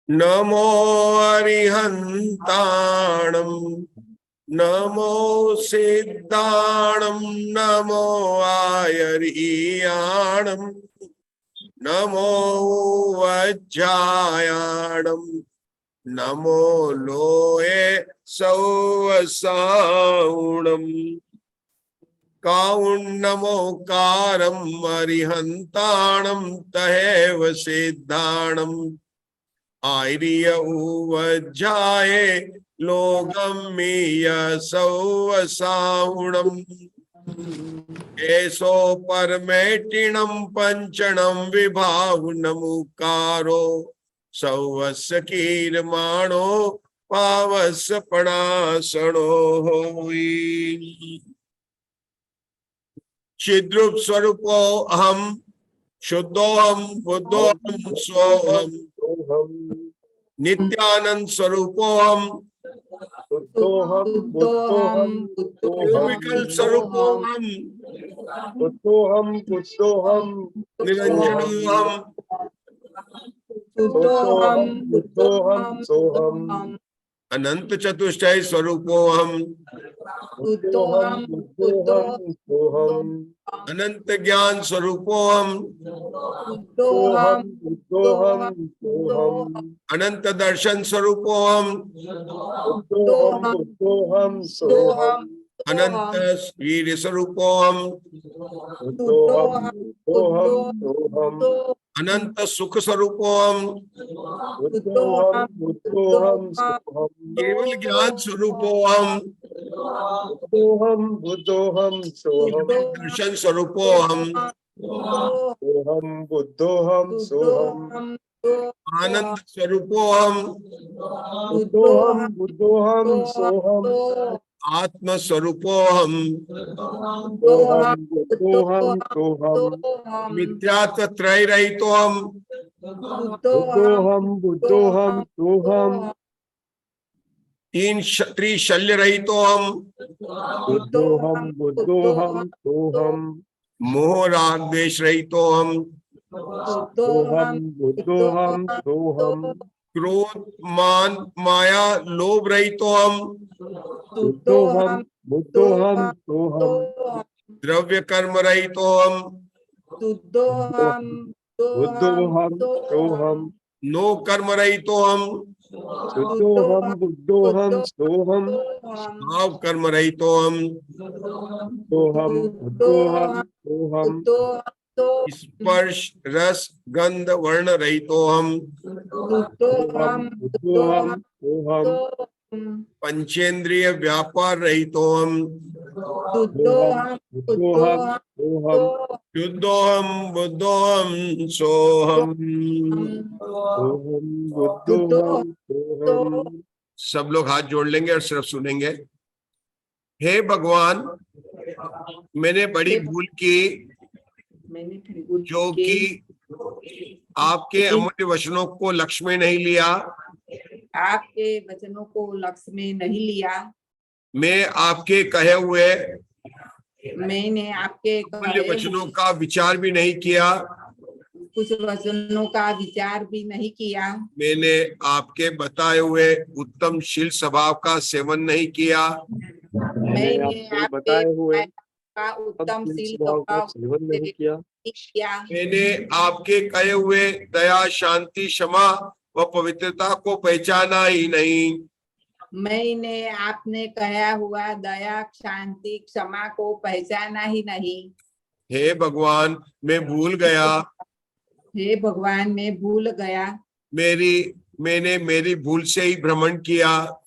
नमो अरिहंताणं नमो सिद्धाणं नमो आयर्याणं नमो वज्रायाणं नमो लोहे सौवसाउणम् काउन्नमोकारम् अरिहंताणं तहेव सिद्धाणम् आर्य उवज्जाये लोगम्मीय सौवसाउणम् एसो परमेटिणं पंचणं विभावनमुकारो सौवस्य कीर्माणो पावस्य पणासणो होई। चिद्रूप स्वरूपो अहम शुद्धोहम बुद्धोहम सोहम नित्यानंद स्वरूपोहम बुद्धोहम बुद्धोहम विकल्प स्वरूपोहम बुद्धोहम बुद्धोहम निरंजनोहम बुद्धोहम सोहम अनंत चतुष्टय स्वरूपोहम बुद्धोहम बुद्धोहम सोहम अनंत ज्ञान स्वरूपोहम बुद्धोहम बुद्धोहम सोहम अनंत दर्शन स्वरूपोहम बुद्धोहम बुद्धोहम सोहम अनंत वीर स्वरूपोहम बुद्धोहम बुद्धोहम सोहम अनंत सुख स्वरूपोहम बुद्धोहम बुद्धोहम सोहम केवल ज्ञान स्वरूपोहम बुद्धोहम बुद्धोहम सोहम दर्शन स्वरूपोहम सोहम बुद्धोहम सोहम आनंद स्वरूपोहम बुद्धोहम बुद्धोहम सोहम आत्म स्वरूपोहम सोहम बुद्धोहम सोहम मिथ्यात्व त्रय रहितोहम बुद्धोहम बुद्धोहम सोहम तीन त्रिशल्य रहितोहम बुद्धोहम बुद्धोहम सोहम मोह राग द्वेष रहितोहम सोहम बुद्धोहम सोहम क्रोध मान माया लोभ रहितोहम बुद्धोहम बुद्धोहम सोहम द्रव्य कर्म रहितोहम बुद्धोहम सोहम नो कर्म रहितोहम बुद्धोहम बुद्धोहम सोहम भाव कर्म रहितोहम सोहम बुद्धोहम सोहम स्पर्श रस गंध वर्ण रहितोहम सोहम बुद्धोहम सोहम पंचेंद्रिय व्यापार रहितोहम सोहम बुद्धोहम सोहम शुद्धोहम बुद्धोहम सोहम। सोहम बुद्धोहम सोहम। सब लोग हाथ जोड़ लेंगे और सिर्फ सुनेंगे। हे भगवान, मैंने बड़ी भूल की जो कि आपके अमूल्य वचनों को लक्ष्य में नहीं लिया। आपके वचनों को लक्ष्य में नहीं लिया। मैं आपके कहे हुए मैंने आपके अमूल्य वचनों का विचार भी नहीं किया। कुछ वचनों का विचार भी नहीं किया। मैंने आपके बताए हुए उत्तमशील स्वभाव का सेवन नहीं किया। मैंने आपके बताए हुए का उत्तमशील स्वभाव का सेवन नहीं किया। मैंने आपके कहे हुए दया शांति क्षमा व पवित्रता को पहचाना ही नहीं। मैंने आपने कहा हुआ दया शांति क्षमा को पहचाना ही नहीं। हे भगवान, मैं भूल गया। हे भगवान, मैं भूल गया। मैंने मेरी भूल से ही भ्रमण किया।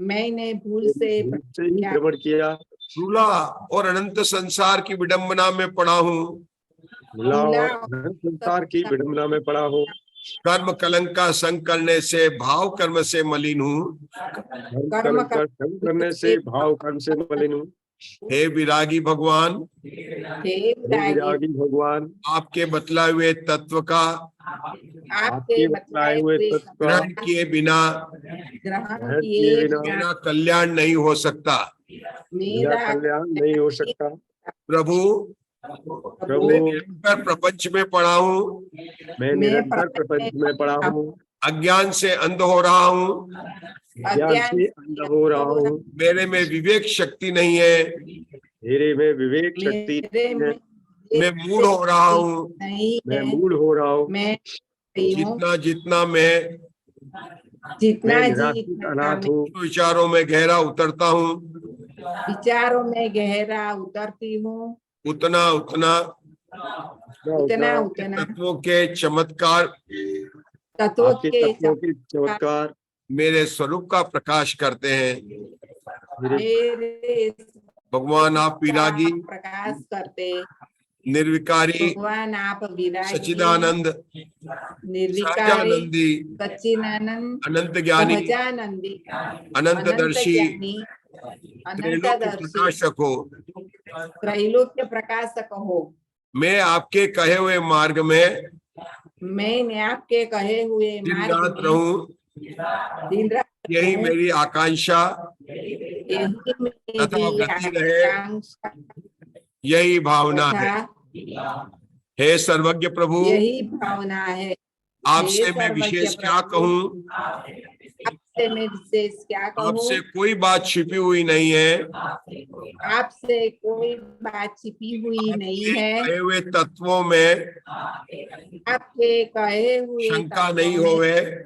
मैंने भूल से ही भ्रमण किया। झूला और अनंत संसार की विडंबना में पड़ा हूँ। संसार की विडंबना में पड़ा हूँ। कर्म कलंक का संग करने से भाव कर्म से मलिन हूँ। कर्म का संग करने से भाव कर्म से मलिन हूँ। हे विरागी भगवान, हे विरागी भगवान, आपके बतलाए हुए तत्व का आपके बतलाए हुए तत्व का ग्रहण किए बिना मेरा कल्याण नहीं हो सकता। मेरा कल्याण नहीं हो सकता। प्रभु, प्रभु निरंतर प्रपंच में पड़ा हूँ, मैं निरंतर प्रपंच में पड़ा हूँ, अज्ञान से अंध हो रहा हूँ, ज्ञान से अंध हो रहा हूँ, मेरे में विवेक शक्ति नहीं है, मेरे में विवेक शक्ति मेरे नहीं है, में मैं मूढ़ हो रहा हूँ, नहीं मैं है। मूढ़ हो रहा हूँ, मैं हूँ, जितना जितना मैं जितना मैं निराश्रित जितना अनाथ मैं हूँ, विचारों में गहरा उतरता हूँ, विचारों में गहरा उतरती हूँ, उतना उतना उतना उतना तत्वों के चमत्कार तत्व आपके के तत्वों के चमत्कार मेरे स्वरूप का प्रकाश करते हैं। मेरे मेरे भगवान आप विरागी, प्रकाश करते। निर्विकारी, भगवान आप विरागी, सच्चिदानंद, निर्विकारी, सहजानंदी, सच्चिदानंद, अनंत ज्ञानी, सहजानंदी, अनंत अनंत दर्शी, ज्ञानी, त्रैलोक्य अनंतदर्शी, प्रकाशक हो। त्रैलोक्य प्रकाशक हो। मैं आपके कहे हुए मार्ग में मैं आपके कहे हुए दिन मार्ग रात में रहूं, दिन रात यही रहूं, मेरी आकांक्षा यही तथा मेरी गति रहे, आकांक्षा यही भावना है। तथा हे सर्वज्ञ प्रभु, यही भावना है। हे आपसे मैं सर्वज्ञ विशेष क्या प्रभु, कहूँ, आपसे मैं विशेष क्या आपसे कहूँ। कोई बात छिपी हुई नहीं है, आपसे कोई बात छिपी हुई नहीं आपके है। कहे हुए तत्वों में आपके कहे हुए शंका तत्वों नहीं में होवे,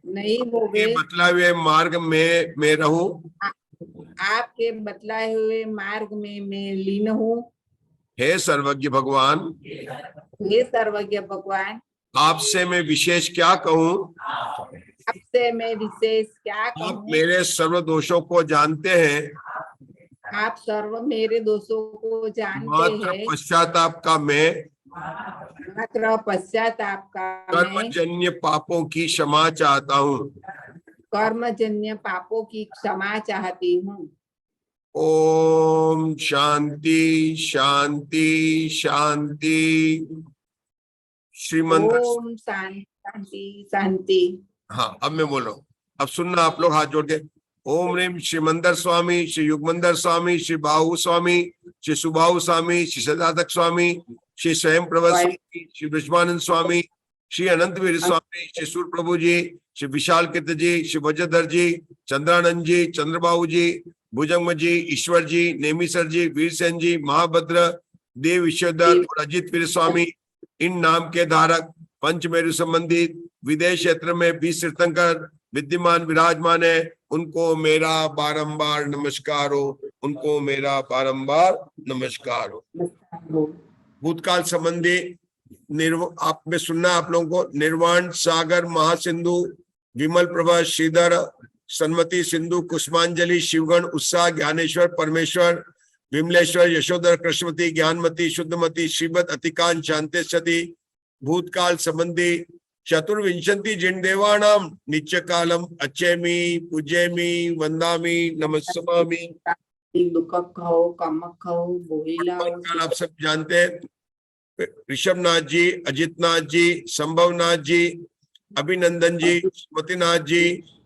नहीं के होवे। बतलाए हुए मार्ग में मैं रहूं। आपके बतलाए हुए मार्ग में मैं लीन हूँ। हे सर्वज्ञ भगवान, हे सर्वज्ञ भगवान, आपसे मैं विशेष क्या कहूँ, आपसे मैं विशेष क्या आप कहूँ। मेरे सर्व दोषों को जानते हैं, आप सर्व मेरे दोषों को जानते मात्र हैं। पश्चाताप का मैं मात्र पश्चाताप का मैं कर्मजन्य पापों की क्षमा चाहता हूँ। कर्मजन्य पापों की क्षमा चाहती हूँ। ओम शांति शांति शांति। श्रीमंत। ओम शांति शांति शांति। हाँ, अब मैं बोल रहा हूँ, अब सुनना आप लोग हाथ जोड़ के। ओम ह्रीम श्री मंदर स्वामी, श्री युगमंदर स्वामी, श्री बाहु स्वामी, श्री सुबाहु स्वामी, श्री सदातक स्वामी, श्री स्वयं प्रभा स्वामी, श्री ब्रजमानंद स्वामी, श्री अनंतवीर स्वामी, श्री सूर्य प्रभु जी, श्री विशाल कीर्त जी, श्री वज्रधर जी, चंद्रानंद जी, चंद्रबाबू जी, भुजंग जी, ईश्वर जी, नेमिसर जी, वीरसेन जी, महाभद्र, देव ईश्वरधर और अजित वीर स्वामी, इन नाम के धारक पंचमेरु संबंधित विदेश क्षेत्र में 20 तीर्थंकर विद्यमान विराजमान है, उनको मेरा बारंबार नमस्कार हो, उनको मेरा बारंबार नमस्कार हो। भूतकाल संबंधी आप में सुनना आप लोगों को। निर्वाण सागर महासिंधु विमल प्रभा श्रीधर सन्मति सिंधु कुसुमांजलि शिवगण उत्साह ज्ञानेश्वर परमेश्वर विमलेश्वर यशोधर कृष्णमती ज्ञानमती शुद्धमती श्रीमद अतिकांत शांति सती भूतकाल संबंधी चतुर्विंशति जिन देवानाम नित्य कालम अच्छेमी पूज्यमी वंदामी नमस्समामि। आप सब जानते हैं, ऋषभनाथ जी, अजितनाथ जी, संभवनाथ जी, अभिनंदन जी, स्मृतिनाथ जी,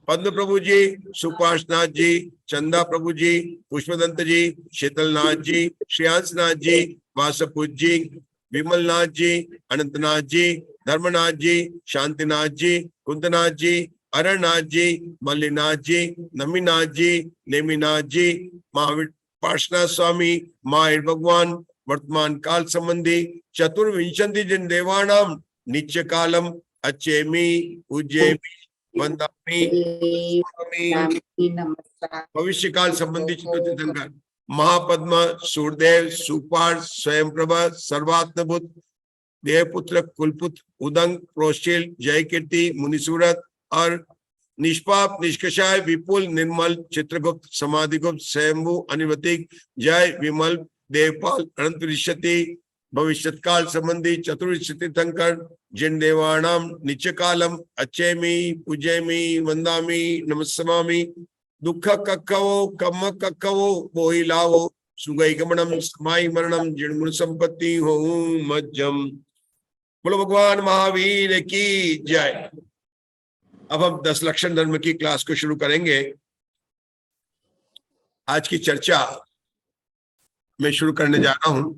पद्म प्रभु जी, सुपाशनाथ जी, चंदा प्रभु जी, पुष्पदंत जी, शीतलनाथ जी, श्रेयांसनाथ जी, वासपुज जी, विमलनाथ जी, अनंतनाथ जी, धर्मनाथ जी, शांतिनाथ जी, कुंदनाथ जी, अरनाथ जी, मल्लीनाथ जी, नमीनाथ जी, नेमिनाथ जी, महावीर पार्श्वनाथ स्वामी, माहिर भगवान वर्तमान काल संबंधी चतुर्विंशति जिन देवानाम नित्य कालम अच्छेमी पूज्येमी वंदामी भविष्य काल संबंधी चित्रतीर्थंकर महापद्म सूर्यदेव सुपार स्वयं प्रभा सर्वात्मभूत देवपुत्र कुलपुत्र उदंग प्रोशिल जय कीर्ति मुनिसूरत और निष्पाप निष्कषाय विपुल निर्मल चित्रगुप्त समाधिगुप्त स्वयंभू अनिवतिक जय विमल देवपाल अनंत ऋषति भविष्य काल संबंधी चतुर्विंशति तीर्थंकर जिन देवानाम नित्य कालम अच्छेमी पूज्यमी वंदामी नमस्समामि दुख कक्कवो कम कक्कवो बोहि लावो सुगई गमनम समाई मरणम जिणमुन संपत्ति हो मज्जम। बोलो भगवान महावीर की जय। अब हम 10 लक्षण धर्म की क्लास को शुरू करेंगे। आज की चर्चा मैं शुरू करने जा रहा हूं।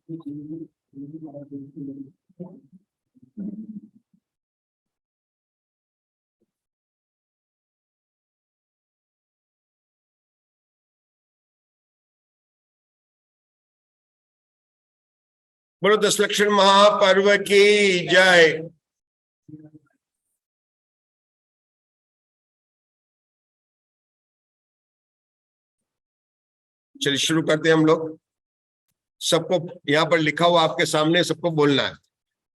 बोलो दस लक्षण महापर्व की जय। चलिए शुरू करते हैं हम लोग। सबको यहाँ पर लिखा हुआ आपके सामने, सबको बोलना है।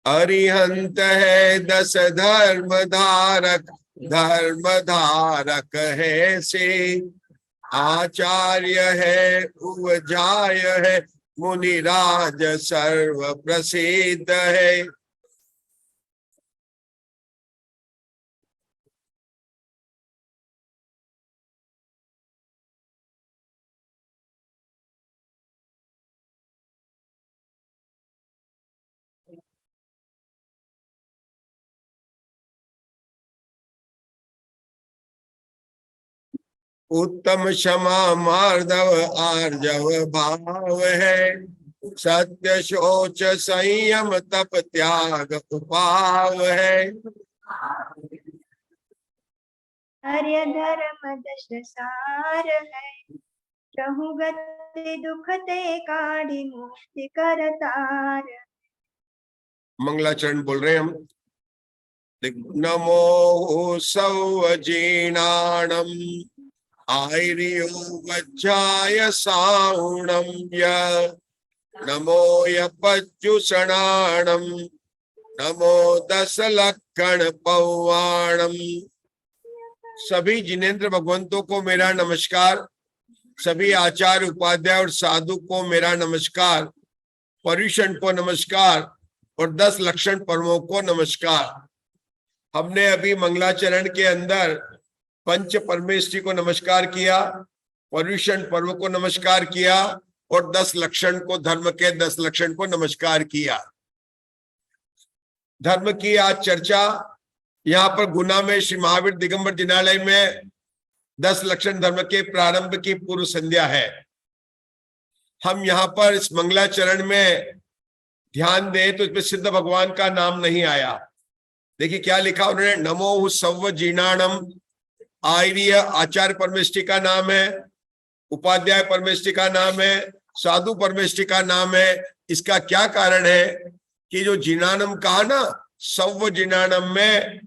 अरिहंत है दस धर्म धारक है से, आचार्य है उपजाय है, मुनिराज सर्व प्रसिद्ध है। उत्तम क्षमा मार्दव आर्जव भाव है, सत्य शोच संयम तप त्याग उपाव है। आर्य धर्म दश सार है, चहु गति दुख ते काढ़ी मुक्ति करतार। मंगलाचरण बोल रहे हैं हम। नमो सौजीणाणम आयर्यो वज्जाय साउणम य, नमो यपज्जुषणाणम, नमो दस लक्षण पौवाणम। सभी जिनेंद्र भगवंतों को मेरा नमस्कार, सभी आचार्य उपाध्याय और साधु को मेरा नमस्कार, पर्युषण को नमस्कार और 10 लक्षण पर्वों को नमस्कार। हमने अभी मंगलाचरण के अंदर पंच परमेष्ठी को नमस्कार किया, पर्युषण पर्व को नमस्कार किया और 10 लक्षण को, धर्म के 10 लक्षण को नमस्कार किया। धर्म की आज चर्चा यहाँ पर गुना में श्री महावीर दिगंबर जिनालय में 10 लक्षण धर्म के प्रारंभ की पूर्व संध्या है। हम यहाँ पर इस मंगलाचरण में ध्यान दें तो इसमें सिद्ध भगवान का नाम नहीं आया। देखिए क्या लिखा उन्होंने, नमो सव्व जीर्णाणम। आर्य आचार्य परमेष्ठी का नाम है, उपाध्याय परमेष्ठी का नाम है, साधु परमेष्ठी का नाम है। इसका क्या कारण है कि जो जीर्णाणम कहा ना, सव्व जीर्णाणम में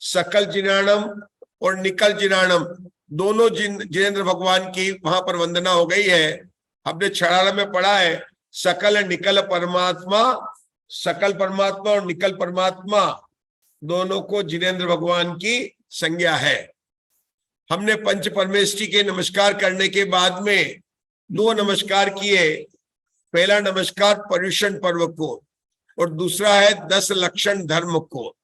सकल जीर्णाणम और निकल जीर्णाणम दोनों जिनेंद्र भगवान की वहां पर वंदना हो गई है। हमने छड़ाला में पढ़ा है, सकल निकल परमात्मा, सकल परमात्मा और निकल परमात्मा दोनों को जिनेंद्र भगवान की संज्ञा है। हमने पंच परमेष्ठी के नमस्कार करने के बाद में 2 नमस्कार किए। पहला नमस्कार पर्युषण पर्व को और दूसरा है 10 लक्षण धर्म को।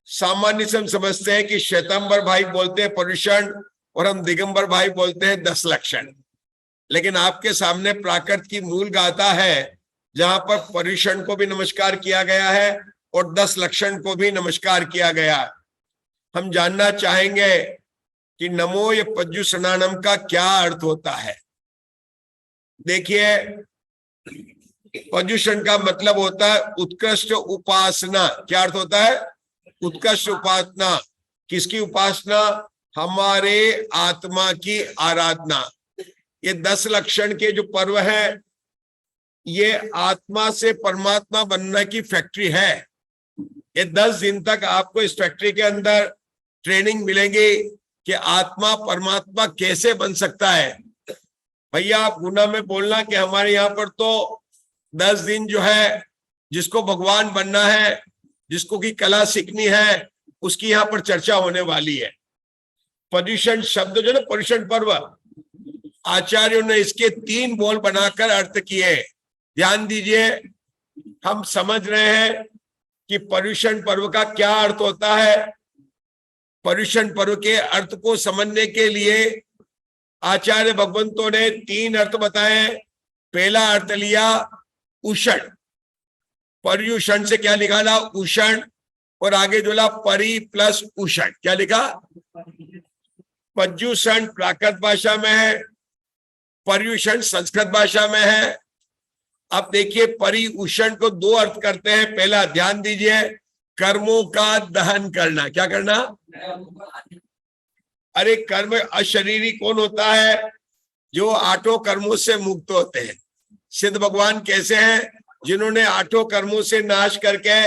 सामान्य से हम समझते हैं कि श्वेतांबर भाई बोलते हैं पर्युषण और हम दिगंबर भाई बोलते हैं 10 लक्षण, लेकिन आपके सामने प्राकृत की मूल गाथा है जहां पर पर्युषण को भी नमस्कार किया गया है और 10 लक्षण को भी नमस्कार किया गया। हम जानना चाहेंगे कि नमो या पज्जुषणाणम का क्या अर्थ होता है। देखिए, पज्जुषण का मतलब होता है उत्कृष्ट उपासना। क्या अर्थ होता है? उत्कृष्ट उपासना। किसकी उपासना? हमारे आत्मा की आराधना। ये 10 लक्षण के जो पर्व है, ये आत्मा से परमात्मा बनने की फैक्ट्री है। ये 10 दिन तक आपको इस फैक्ट्री के अंदर ट्रेनिंग मिलेगी कि आत्मा परमात्मा कैसे बन सकता है। भैया आप गुना में बोलना कि हमारे यहाँ पर तो 10 दिन जो है, जिसको भगवान बनना है, जिसको की कला सीखनी है, उसकी यहाँ पर चर्चा होने वाली है। पर्युषण शब्द जो ना, पर्युषण पर्व, आचार्यों ने इसके 3 बोल बनाकर अर्थ किए। ध्यान दीजिए, हम समझ रहे हैं कि पर्युषण पर्व का क्या अर्थ होता है। पर्युषण पर्व के अर्थ को समझने के लिए आचार्य भगवंतों ने 3 अर्थ बताए। पहला अर्थ लिया उषण, पर्युषण से क्या निकाला? उषण, और आगे जोला परि प्लस उषण, क्या लिखा? पज्जुषण प्राकृत भाषा में है, पर्युषण संस्कृत भाषा में है, अब देखिए परिउषण को दो अर्थ करते हैं। पहला ध्यान दीजिए, कर्मों का दहन करना। क्या करना? अरे कर्म अशरीरी कौन होता है? जो आठों कर्मों से मुक्त होते हैं। सिद्ध भगवान कैसे हैं? जिन्होंने आठों कर्मों से नाश करके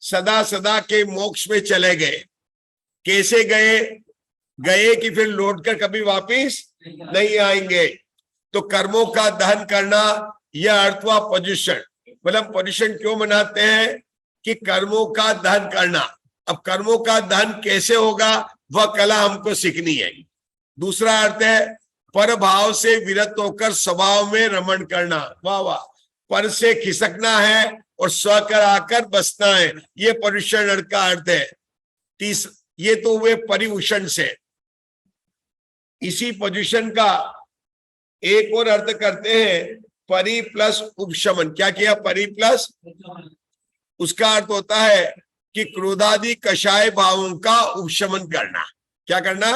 सदा सदा के मोक्ष में चले गए। कैसे गए? गए कि फिर लौटकर कभी वापिस नहीं आएंगे। तो कर्मों का दहन करना यह अर्थ हुआ पर्युषण। मतलब पर्युषण क्यों मनाते हैं? कि कर्मों का दहन करना। अब कर्मों का दहन कैसे होगा, वह कला हमको सीखनी है। दूसरा अर्थ है पर भाव से विरत होकर स्वभाव में रमण करना। वाह वाह। पर से खिसकना है और स्व कर आकर बसना है, ये पर्युषण का अर्थ है। ये तो हुए परिउषण से। इसी पर्युषण का एक और अर्थ करते हैं परि प्लस उपशमन। क्या किया? परि प्लस। उसका अर्थ होता है कि क्रोधादि कषाय भावों का उपशमन करना। क्या करना?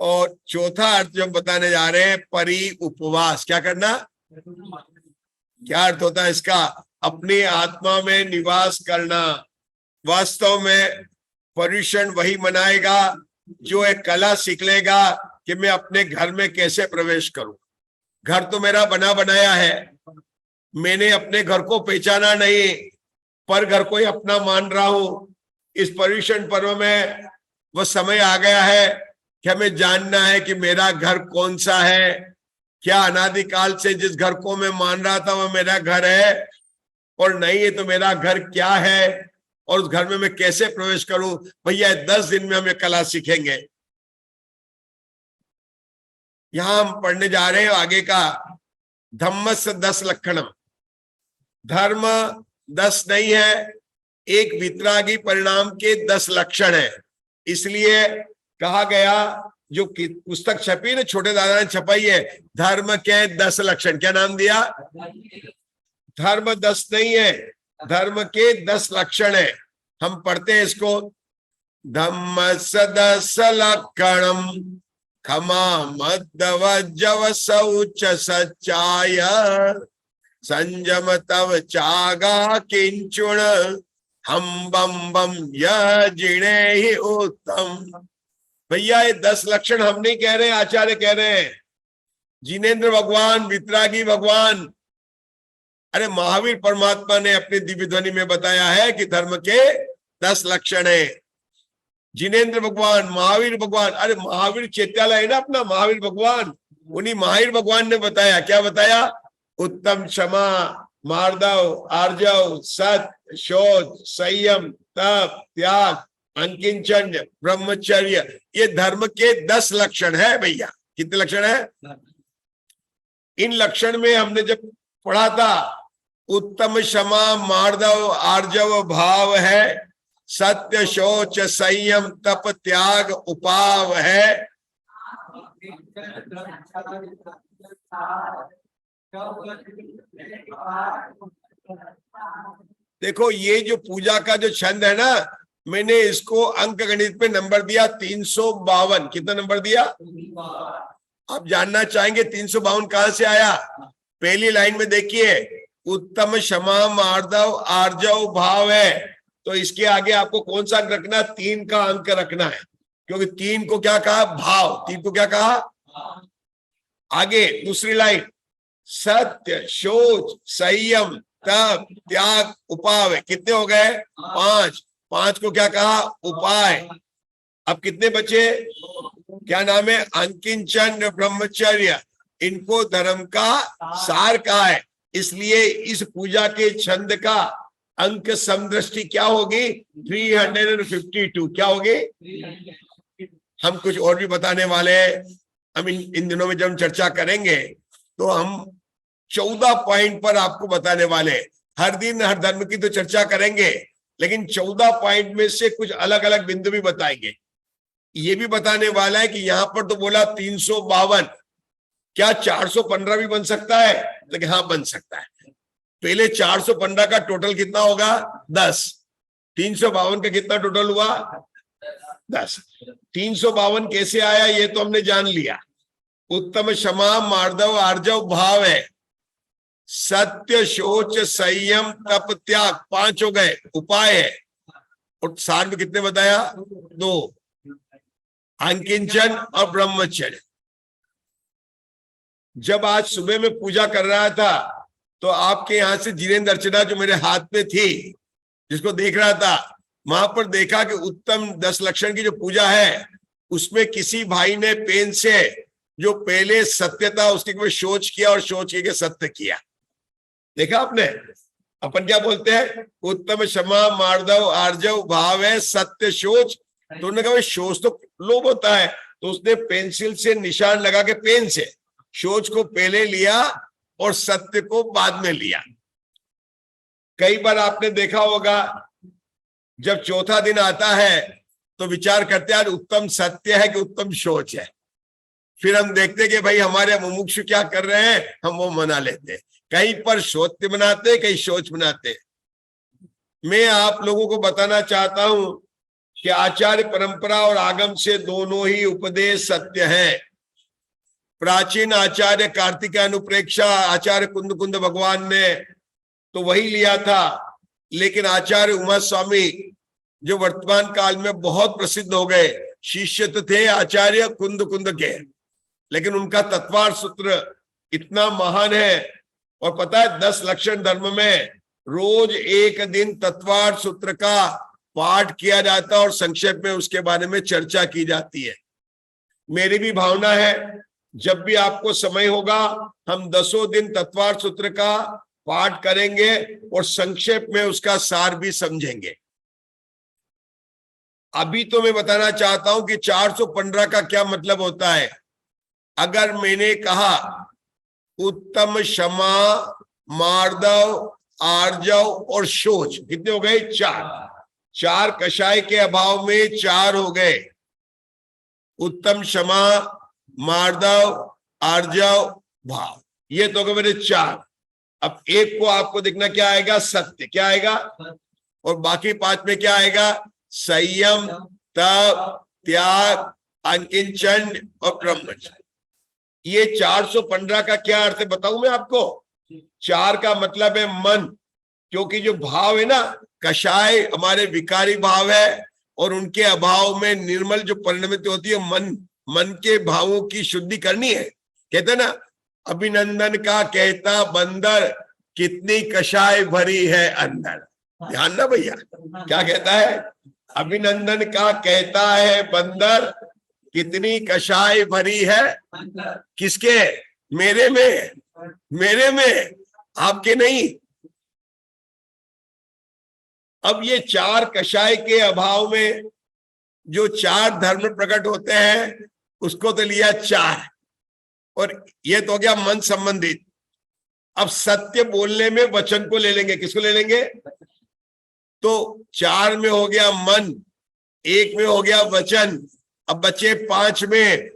और चौथा अर्थ जो हम बताने जा रहे हैं परि उपवास। क्या करना? क्या अर्थ होता है इसका? अपनी आत्मा में निवास करना। वास्तव में पर्युषण वही मनाएगा जो एक कला सीख लेगा कि मैं अपने घर में कैसे प्रवेश करूं। घर तो मेरा बना बनाया है, मैंने अपने घर को पहचाना नहीं, पर घर को ही अपना मान रहा हूं। इस पर्युषण पर्व में वह समय आ गया है कि हमें जानना है कि मेरा घर कौन सा है। क्या अनादिकाल से जिस घर को मैं मान रहा था वह मेरा घर है और नहीं है तो मेरा घर क्या है, और उस घर में मैं कैसे प्रवेश करूं? भैया 10 दिन में हम ये कला सीखेंगे। यहां हम पढ़ने जा रहे हैं आगे का धम्मस्य 10 लक्षणम। धर्म 10 नहीं है, एक वितरागी परिणाम के 10 लक्षण है। इसलिए कहा गया, जो पुस्तक छपी ना, छोटे दादा ने छपाई है, धर्म के 10 लक्षण। क्या नाम दिया? धर्म 10 नहीं है, धर्म के 10 लक्षण है। हम पढ़ते हैं इसको। धम्मस्य 10 लक्षणम क्षमा मद्दव जव शौच सच्चाय संयम तव चागा किंचुण हम बम बम यजिणे ही उत्तम। भैया ये 10 लक्षण हम नहीं कह रहे, आचार्य कह रहे हैं। जिनेन्द्र भगवान, वितरागी भगवान, अरे महावीर परमात्मा ने अपनी दिव्य ध्वनि में बताया है कि धर्म के 10 लक्षण है। जिनेन्द्र भगवान, महावीर भगवान, अरे महावीर चैत्यालय है ना अपना, महावीर भगवान, उन्हीं महावीर भगवान ने बताया। क्या बताया? उत्तम, क्षमा, मार्दव, आर्जव, सत्य, शोध, संयम, तप, त्याग, अंकिंचन, ब्रह्मचर्य, ये धर्म के 10 लक्षण है भैया। कितने लक्षण है? इन लक्षण में हमने जब पढ़ा था, उत्तम, क्षमा, मार्दव, आर्जव भाव है, सत्य, शौच, संयम, तप, त्याग, उपाव है। देखो ये जो पूजा का जो छंद है ना, मैंने इसको अंक गणित पे नंबर दिया 352। कितना नंबर दिया? आप जानना चाहेंगे 352 कहां से आया? पहली लाइन में देखिए, उत्तम, क्षमा, मार्दव, आर्जव भाव है, तो इसके आगे आपको कौन सा अंक रखना? 3 का अंक रखना है, क्योंकि 3 को क्या कहा? भाव। 3 को क्या कहा? आगे दूसरी लाइन, सत्य, शौच, संयम, तप, त्याग, उपाय। कितने हो गए? 5। 5 को क्या कहा? उपाय। अब कितने बचे? क्या नाम है? अंकिंचन, ब्रह्मचर्य। इनको धर्म का सार कहा है। इसलिए इस पूजा के छंद का अंक समदृष्टि क्या होगी? 352। क्या होगी? हम कुछ और भी बताने वाले हैं। हम इन दिनों में जब हम चर्चा करेंगे तो हम 14 पॉइंट पर आपको बताने वाले हैं। हर दिन हर धर्म की तो चर्चा करेंगे, लेकिन 14 पॉइंट में से कुछ अलग अलग बिंदु भी बताएंगे। ये भी बताने वाला है कि यहाँ पर तो बोला 352, क्या 415 भी बन सकता है? लेकिन हाँ, बन सकता है। पहले 415 का टोटल कितना होगा? 10। 352 का कितना टोटल हुआ? 10। 352 कैसे आया ये तो हमने जान लिया। उत्तम क्षमा मार्दव आर्जव भाव है। सत्य शोच संयम तप त्याग 5 हो गए, उपाय है। और सार में कितने बताया? 2, अंकिंचन और ब्रह्मचर्य। जब आज सुबह में पूजा कर रहा था तो आपके यहां से जिनेंद्र अर्चना जो मेरे हाथ में थी, जिसको देख रहा था, वहां पर देखा कि उत्तम 10 लक्षण की जो पूजा है उसमें किसी भाई ने पेन से जो पहले सत्य था उसके ऊपर सोच किया और सोच के सत्य किया। देखा आपने? अपन क्या बोलते हैं? उत्तम क्षमा मार्दव आर्जव भाव है सत्य सोच। तो उन्होंने कहा सोच तो लोभ होता है, तो उसने पेंसिल से निशान लगा के पेन से सोच को पहले लिया और सत्य को बाद में लिया। कई बार आपने देखा होगा जब चौथा दिन आता है तो विचार करते हैं उत्तम सत्य है कि उत्तम सोच है। फिर हम देखते कि भाई हमारे मुमुक्षु क्या कर रहे हैं, हम वो मना लेते। कहीं पर सत्य बनाते, कहीं सोच बनाते। मैं आप लोगों को बताना चाहता हूं कि आचार्य परंपरा और आगम से दोनों ही उपदेश सत्य है। प्राचीन आचार्य कार्तिक अनुप्रेक्षा आचार्य कुंद कुंद भगवान ने तो वही लिया था, लेकिन आचार्य उमा स्वामी जो वर्तमान काल में बहुत प्रसिद्ध हो गए, शिष्य तो थे आचार्य कुंद कुंद के, लेकिन उनका तत्वार्थ सूत्र इतना महान है। और पता है 10 लक्षण धर्म में रोज एक दिन तत्वार्थ सूत्र का पाठ किया जाता है और संक्षेप में उसके बारे में चर्चा की जाती है। मेरी भी भावना है जब भी आपको समय होगा हम 10 दिन तत्वार्थ सूत्र का पाठ करेंगे और संक्षेप में उसका सार भी समझेंगे। अभी तो मैं बताना चाहता हूं कि 415 का क्या मतलब होता है। अगर मैंने कहा उत्तम क्षमा मार्दव आर्जव और शोच, कितने हो गए? 4 कषाय के अभाव में 4 हो गए। उत्तम क्षमा मार्दव आर्जव भाव, ये तो गए मेरे 4। अब एक को आपको देखना क्या आएगा? सत्य। क्या आएगा? और बाकी 5 में क्या आएगा? संयम तप त्याग अंकिंचन और ब्रह्मचर्य। ये 415 का क्या अर्थ है बताऊं मैं आपको? 4 का मतलब है मन, क्योंकि जो भाव है ना, कषाय हमारे विकारी भाव है और उनके अभाव में निर्मल जो परिणमित होती है मन के भावों की शुद्धि करनी है। कहते ना, अभिनंदन का कहता बंदर कितनी कषाय भरी है अंदर। ध्यान ना भैया, क्या कहता है? अभिनंदन का कहता है बंदर कितनी कषाय भरी है। किसके? मेरे में, आपके नहीं। अब ये 4 कषाय के अभाव में जो 4 धर्म प्रकट होते हैं उसको तो लिया 4, और ये तो हो गया मन संबंधित। अब सत्य बोलने में वचन को ले लेंगे। किसको ले लेंगे? तो 4 में हो गया मन, 1 में हो गया वचन, अब बचे 5 में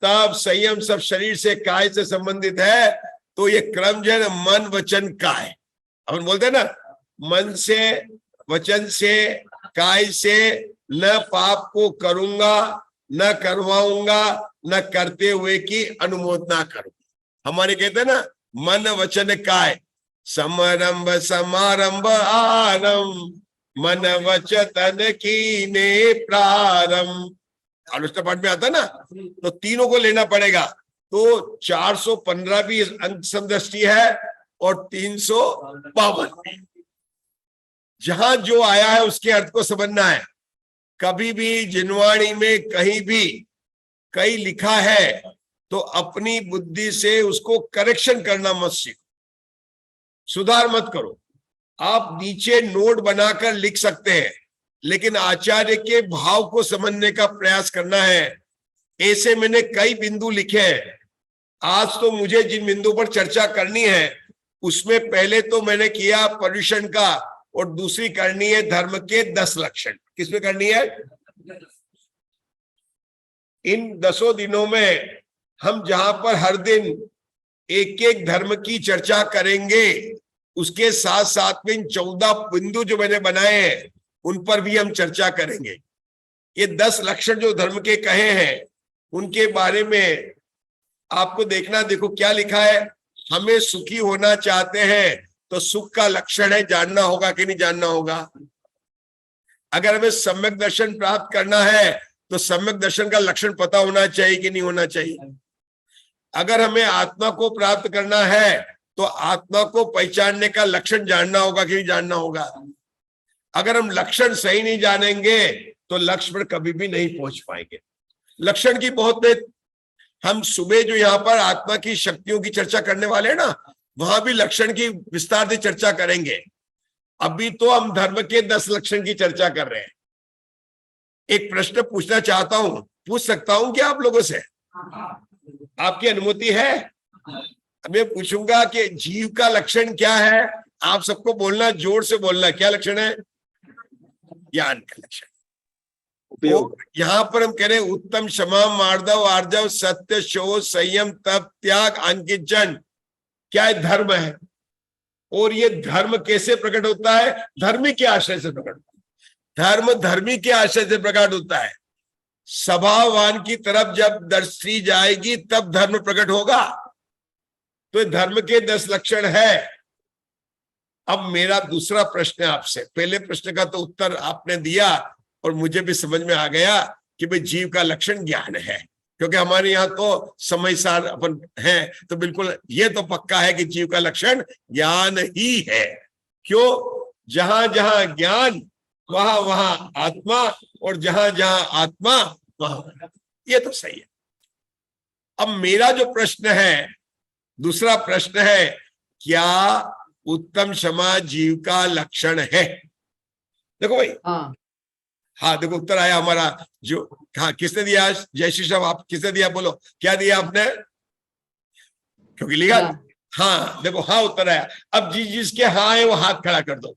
तप संयम सब शरीर से काय से संबंधित है। तो ये क्रम जो है मन वचन काय, अपन बोलते हैं ना, मन से वचन से काय से न पाप को करूंगा न करवाऊंगा न करते हुए की अनुमोदना करूंगा। हमारे कहते हैं ना मन वचन काय, समारंभ समारंभ आरंभ मन वचन कीने प्रारंभ। अनुष्ठा पाठ में आता ना, तो तीनों को लेना पड़ेगा। तो 415 भी अंक समदृष्टि है और 352 जहां जो आया है उसके अर्थ को समझना है। कभी भी जिनवाणी में कहीं भी कहीं लिखा है तो अपनी बुद्धि से उसको करेक्शन करना मत सीखो, सुधार मत करो। आप नीचे नोट बनाकर लिख सकते हैं, लेकिन आचार्य के भाव को समझने का प्रयास करना है। ऐसे मैंने कई बिंदु लिखे हैं। आज तो मुझे जिन बिंदु पर चर्चा करनी है उसमें पहले तो मैंने किया पर्यूषण का, और दूसरी करनी है धर्म के 10 लक्षण। किसमें करनी है? इन 10 दिनों में हम जहां पर हर दिन एक एक धर्म की चर्चा करेंगे, उसके साथ साथ में इन 14 बिंदु जो मैंने बनाए हैं उन पर भी हम चर्चा करेंगे। ये 10 लक्षण जो धर्म के कहे हैं उनके बारे में आपको देखना, देखो क्या लिखा है, हमें सुखी होना चाहते हैं तो सुख का लक्षण है जानना होगा कि नहीं जानना होगा। अगर हमें सम्यक दर्शन प्राप्त करना है तो सम्यक दर्शन का लक्षण पता होना चाहिए कि नहीं होना चाहिए। अगर हमें आत्मा को प्राप्त करना है तो आत्मा को पहचानने का लक्षण जानना होगा कि नहीं जानना होगा। अगर हम लक्षण सही नहीं जानेंगे तो लक्ष्य पर कभी भी नहीं पहुंच पाएंगे। लक्षण की बहुत हम सुबह जो यहाँ पर आत्मा की शक्तियों की चर्चा करने वाले हैं ना, वहां भी लक्षण की विस्तार से चर्चा करेंगे। अभी तो हम धर्म के 10 लक्षण की चर्चा कर रहे हैं। एक प्रश्न पूछना चाहता हूं, पूछ सकता हूं क्या आप लोगों से? आपकी अनुमति है? मैं पूछूंगा कि जीव का लक्षण क्या है। आप सबको बोलना, जोर से बोलना, क्या लक्षण है? ज्ञान का लक्षण। तो यहाँ पर हम कह रहे हैं उत्तम, क्षमा, मार्दव, आर्जव, सत्य, शोध, संयम, तप, त्याग, अंकिंचन। क्या है? धर्म है। और ये धर्म कैसे प्रकट होता है? धर्मी के आश्रय से प्रकट होता है। धर्म धर्मी के आश्रय से प्रकट होता है। स्वभाववान की तरफ जब दृष्टि जाएगी तब धर्म प्रकट होगा। तो धर्म के 10 लक्षण है। अब मेरा दूसरा प्रश्न है आपसे। पहले प्रश्न का तो उत्तर आपने दिया और मुझे भी समझ में आ गया कि भाई जीव का लक्षण ज्ञान है, क्योंकि हमारे यहाँ तो समय सार अपन है, तो बिल्कुल ये तो पक्का है कि जीव का लक्षण ज्ञान ही है। क्यों? जहां जहां ज्ञान वहां वहां आत्मा, और जहां जहां आत्मा वहां, ये तो सही है। अब मेरा जो प्रश्न है, दूसरा प्रश्न है, क्या उत्तम क्षमा जीव का लक्षण है? देखो भाई, हाँ देखो उत्तर आया हमारा। जो हाँ किसने दिया? जय श्री राम। आप किसने दिया? बोलो क्या दिया आपने? क्योंकि लिखा हाँ, देखो हाँ उत्तर आया। अब जिसके हाँ है वो हाथ खड़ा कर दो,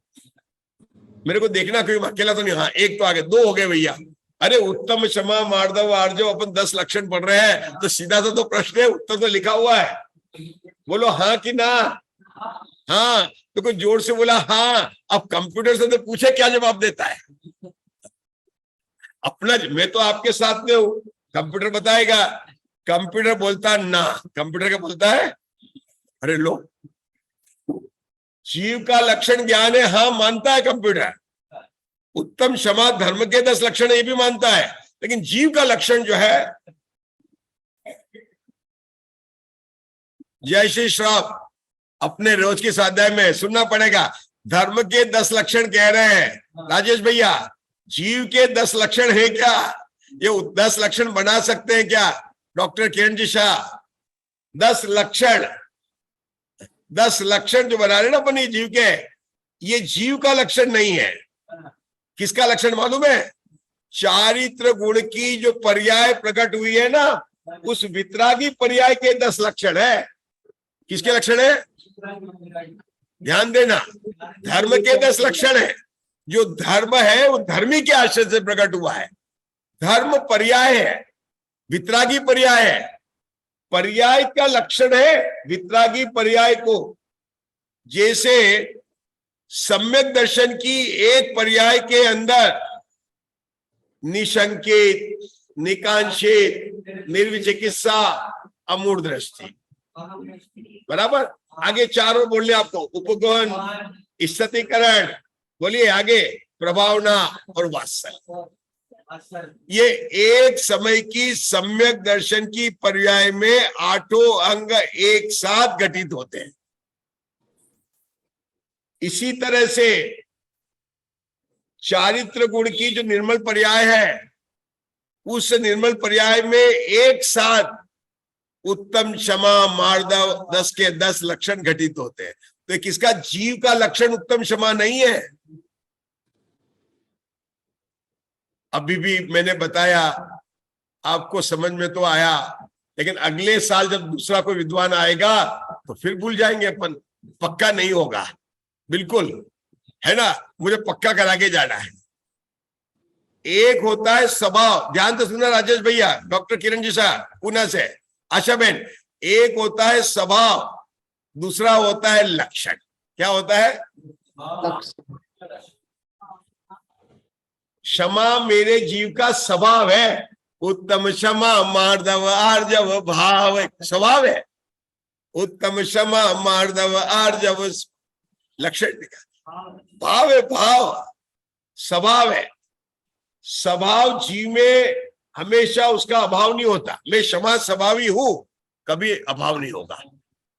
मेरे को देखना, क्योंकि अकेला तो नहीं। हाँ एक तो आगे, 2 हो गए भैया। अरे उत्तम, क्षमा, मार्दव, आर्जव, अपन 10 लक्षण पढ़ रहे हैं, तो सीधा सा तो प्रश्न है, उत्तर तो लिखा हुआ है। बोलो हाँ कि ना? हाँ। तो कोई जोर से बोला हाँ। अब कंप्यूटर से तो पूछे क्या जवाब देता है अपना। मैं तो आपके साथ में हूं, कंप्यूटर बताएगा। कंप्यूटर बोलता ना। कंप्यूटर क्या बोलता है? अरे लो, जीव का लक्षण ज्ञान है, हाँ मानता है कंप्यूटर। उत्तम, क्षमा, धर्म के 10 लक्षण ये भी मानता है, लेकिन जीव का लक्षण जो है, जय श्री श्राप, अपने रोज के स्वाध्याय में सुनना पड़ेगा। धर्म के 10 लक्षण कह रहे हैं राजेश भैया, जीव के 10 लक्षण है क्या? ये 10 लक्षण बना सकते हैं क्या डॉक्टर किरण जी शाह? 10 लक्षण, 10 लक्षण जो बना रहे ना अपनी जीव के, ये जीव का लक्षण नहीं है। किसका लक्षण मालूम है? चारित्र गुण की जो पर्याय प्रकट हुई है ना, उस वितरागी पर्याय के 10 लक्षण है। किसके लक्षण है? ध्यान देना, धर्म के 10 लक्षण है। जो धर्म है वो धर्मी के आश्रय से प्रकट हुआ है। धर्म पर्याय है, वितरागी पर्याय है। पर्याय का लक्षण है वितरागी पर्याय को। जैसे सम्यक दर्शन की एक पर्याय के अंदर निशंकित, निकांक्षित, निर्विचिकित्सा, अमूढ़ दृष्टि, बराबर। आगे 4 और बोल ले आपको, उपगमन, स्थितीकरण, बोलिए आगे, प्रभावना और वात्सल्य। ये एक समय की सम्यक दर्शन की पर्याय में 8 अंग एक साथ घटित होते हैं। इसी तरह से चारित्र गुण की जो निर्मल पर्याय है, उस निर्मल पर्याय में एक साथ उत्तम, क्षमा, मार्दव 10 के 10 लक्षण घटित होते हैं। तो किसका? जीव का लक्षण उत्तम, क्षमा नहीं है। अभी भी मैंने बताया, आपको समझ में तो आया, लेकिन अगले साल जब दूसरा कोई विद्वान आएगा तो फिर भूल जाएंगे अपन। पक्का नहीं होगा, बिल्कुल, है ना? मुझे पक्का करा के जाना है। एक होता है स्वभाव, ध्यान से सुनना राजेश भैया, डॉक्टर किरण जी शाह पुणे से, आशा बहन। एक होता है स्वभाव, दूसरा होता है लक्षण। क्या होता है? क्षमा मेरे जीव का स्वभाव है, उत्तम क्षमा मार्दव आर्जव भाव, स्वभाव है। उत्तम क्षमा मार्दव आर्जव लक्षण दिखा, भाव है, भाव स्वभाव है। स्वभाव जीव में हमेशा उसका अभाव नहीं होता। मैं क्षमा स्वभावी हूं, कभी अभाव नहीं होगा,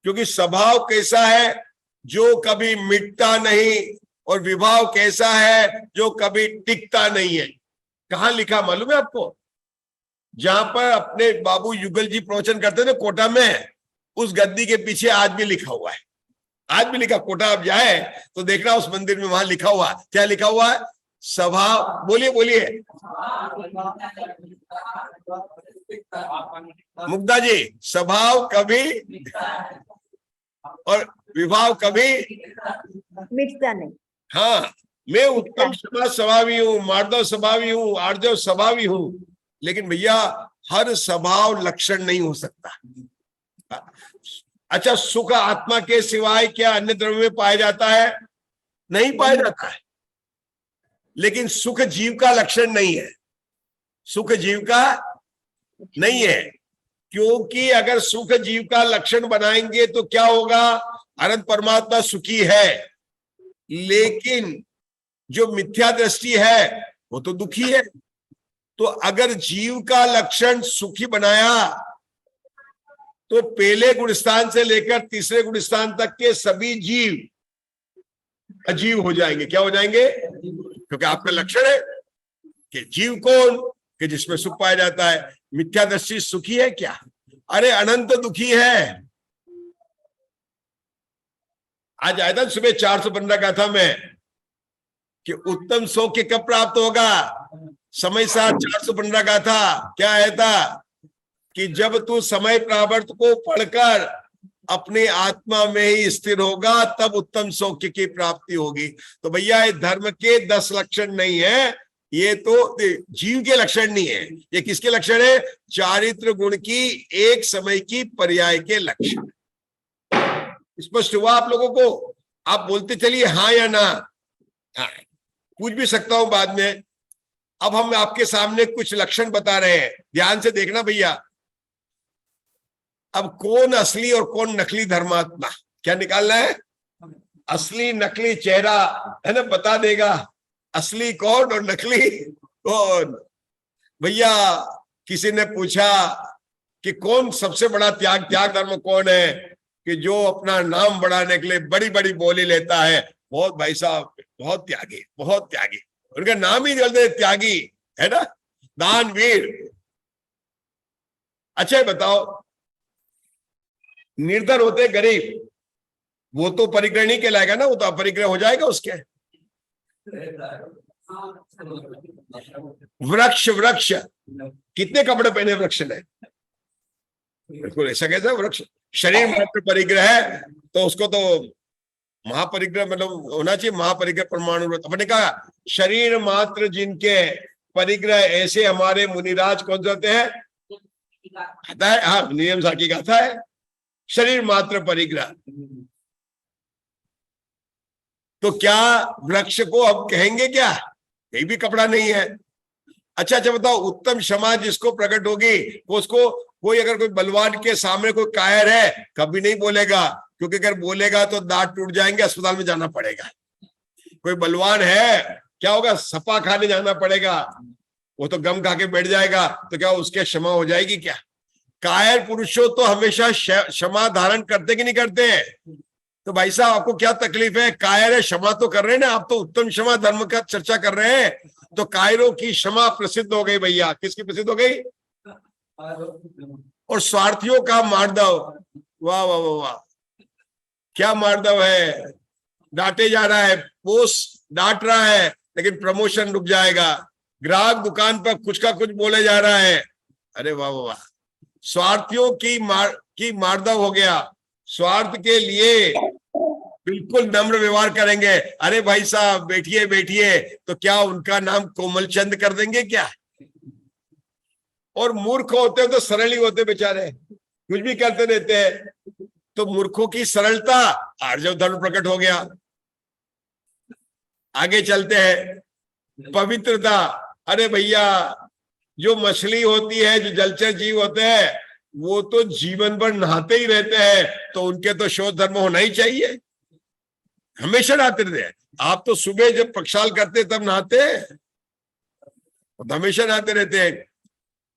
क्योंकि स्वभाव कैसा है जो कभी मिटता नहीं, और विभाव कैसा है जो कभी टिकता नहीं है। कहां लिखा मालूम है आपको? जहां पर अपने बाबू युगल जी प्रवचन करते थे कोटा में, उस गद्दी के पीछे आज भी लिखा हुआ है। आज भी लिखा, कोटा आप जाए तो देखना उस मंदिर में, वहां लिखा हुआ, क्या लिखा हुआ है? स्वभाव, बोलिए बोलिए मुग्धा जी, स्वभाव कभी और विभाव कभी मिटता नहीं। हाँ, मैं उत्तम क्षमा स्वभावी हूँ, मार्दव स्वभावी हूँ, आर्जव स्वभावी हूँ, लेकिन भैया हर स्वभाव लक्षण नहीं हो सकता। अच्छा, सुख आत्मा के सिवाय क्या अन्य द्रव्य में पाया जाता है? नहीं पाया जाता है। लेकिन सुख जीव का लक्षण नहीं है, सुख जीव का नहीं है, क्योंकि अगर सुख जीव का लक्षण बनाएंगे तो क्या होगा? अनंत परमात्मा सुखी है, लेकिन जो मिथ्या दृष्टि है वो तो दुखी है। तो अगर जीव का लक्षण सुखी बनाया तो पहले गुणस्थान से लेकर तीसरे गुणस्थान तक के सभी जीव अजीव हो जाएंगे। क्या हो जाएंगे? क्योंकि आपका लक्षण है कि जीव कौन, कि जिसमें सुख पाया जाता है। मिथ्या दृष्टि सुखी है क्या? अरे अनंत दुखी है। आज आया था सुबह 415 का था मैं कि उत्तम सौख्य कब प्राप्त होगा। समय साथ 415 का था, क्या आया था कि जब तू समय प्रावर्त को पढ़कर अपने आत्मा में ही स्थिर होगा तब उत्तम सौख्य की प्राप्ति होगी। तो भैया ये धर्म के 10 लक्षण नहीं है, ये तो जीव के लक्षण नहीं है, ये किसके लक्षण है? चारित्र गुण की एक समय की पर्याय के लक्षण। स्पष्ट हुआ आप लोगों को? आप बोलते चलिए हाँ या ना। हाँ, पूछ भी सकता हूं बाद में। अब हम आपके सामने कुछ लक्षण बता रहे हैं, ध्यान से देखना भैया। अब कौन असली और कौन नकली धर्मात्मा, क्या निकालना है? असली नकली चेहरा है ना, बता देगा असली कौन और नकली कौन। भैया किसी ने पूछा कि कौन सबसे बड़ा त्याग धर्म कौन है, कि जो अपना नाम बढ़ाने के लिए बड़ी बड़ी बोली लेता है। बहुत भाई साहब, बहुत त्यागी, बहुत त्यागी। उनका नाम ही जल्दी त्यागी है ना, दानवीर। अच्छा बताओ, निर्धन होते गरीब, वो तो परिग्रह नहीं कहलाएगा ना, वो तो अपरिग्रह हो जाएगा उसके। वृक्ष कितने कपड़े पहने वृक्ष ने? बिल्कुल ऐसा कैसा वृक्ष? शरीर मात्र परिग्रह है तो उसको तो महापरिग्रह मतलब होना चाहिए, महापरिग्रह परमाणु। अपने कहा शरीर मात्र जिनके परिग्रह, ऐसे हमारे मुनिराज कौन से होते हैं? आता है, हाँ, नियम साखी गाथा है, शरीर मात्र परिग्रह। तो क्या वृक्ष को अब कहेंगे क्या? यही भी कपड़ा नहीं है। अच्छा बताओ, उत्तम क्षमा जिसको प्रकट होगी उसको कोई, अगर कोई बलवान के सामने कोई कायर है, कभी नहीं बोलेगा, क्योंकि अगर बोलेगा तो दांत टूट जाएंगे, अस्पताल में जाना पड़ेगा। कोई बलवान है, क्या होगा? सपा खाने जाना पड़ेगा, वो तो गम खा के बैठ जाएगा, तो क्या उसके क्षमा हो जाएगी क्या? कायर पुरुषों तो हमेशा क्षमा धारण करते कि नहीं करते? तो भाई साहब आपको क्या तकलीफ है? कायर है, क्षमा तो कर रहे हैं ना, आप तो उत्तम क्षमा धर्म का चर्चा कर रहे हैं। तो कायरों की क्षमा प्रसिद्ध हो गई भैया। किसकी प्रसिद्ध हो गई? और स्वार्थियों का मार्दव, वाह वाह वाह वाह, क्या मार्दव है। डांटे जा रहा है, बोस डांट रहा है, लेकिन प्रमोशन रुक जाएगा। ग्राहक दुकान पर कुछ का कुछ बोले जा रहा है, अरे वाह वाह वाह। स्वार्थियों की मार्दव हो गया। स्वार्थ के लिए बिल्कुल नम्र व्यवहार करेंगे। अरे भाई साहब बैठिए बैठिए, तो क्या उनका नाम कोमल चंद कर देंगे क्या? और मूर्ख होते तो सरल ही होते बेचारे, कुछ भी करते रहते हैं। तो मूर्खों की सरलता, आर्जव धर्म प्रकट हो गया। आगे चलते हैं, पवित्रता। अरे भैया जो मछली होती है, जो जलचर जीव होते हैं, वो तो जीवन भर नहाते ही रहते हैं, तो उनके तो शोध धर्म होना ही चाहिए, हमेशा नहाते रहते हैं। आप तो सुबह जब प्रक्षाल करते तब नहाते हैं, तो हमेशा नहाते रहते हैं।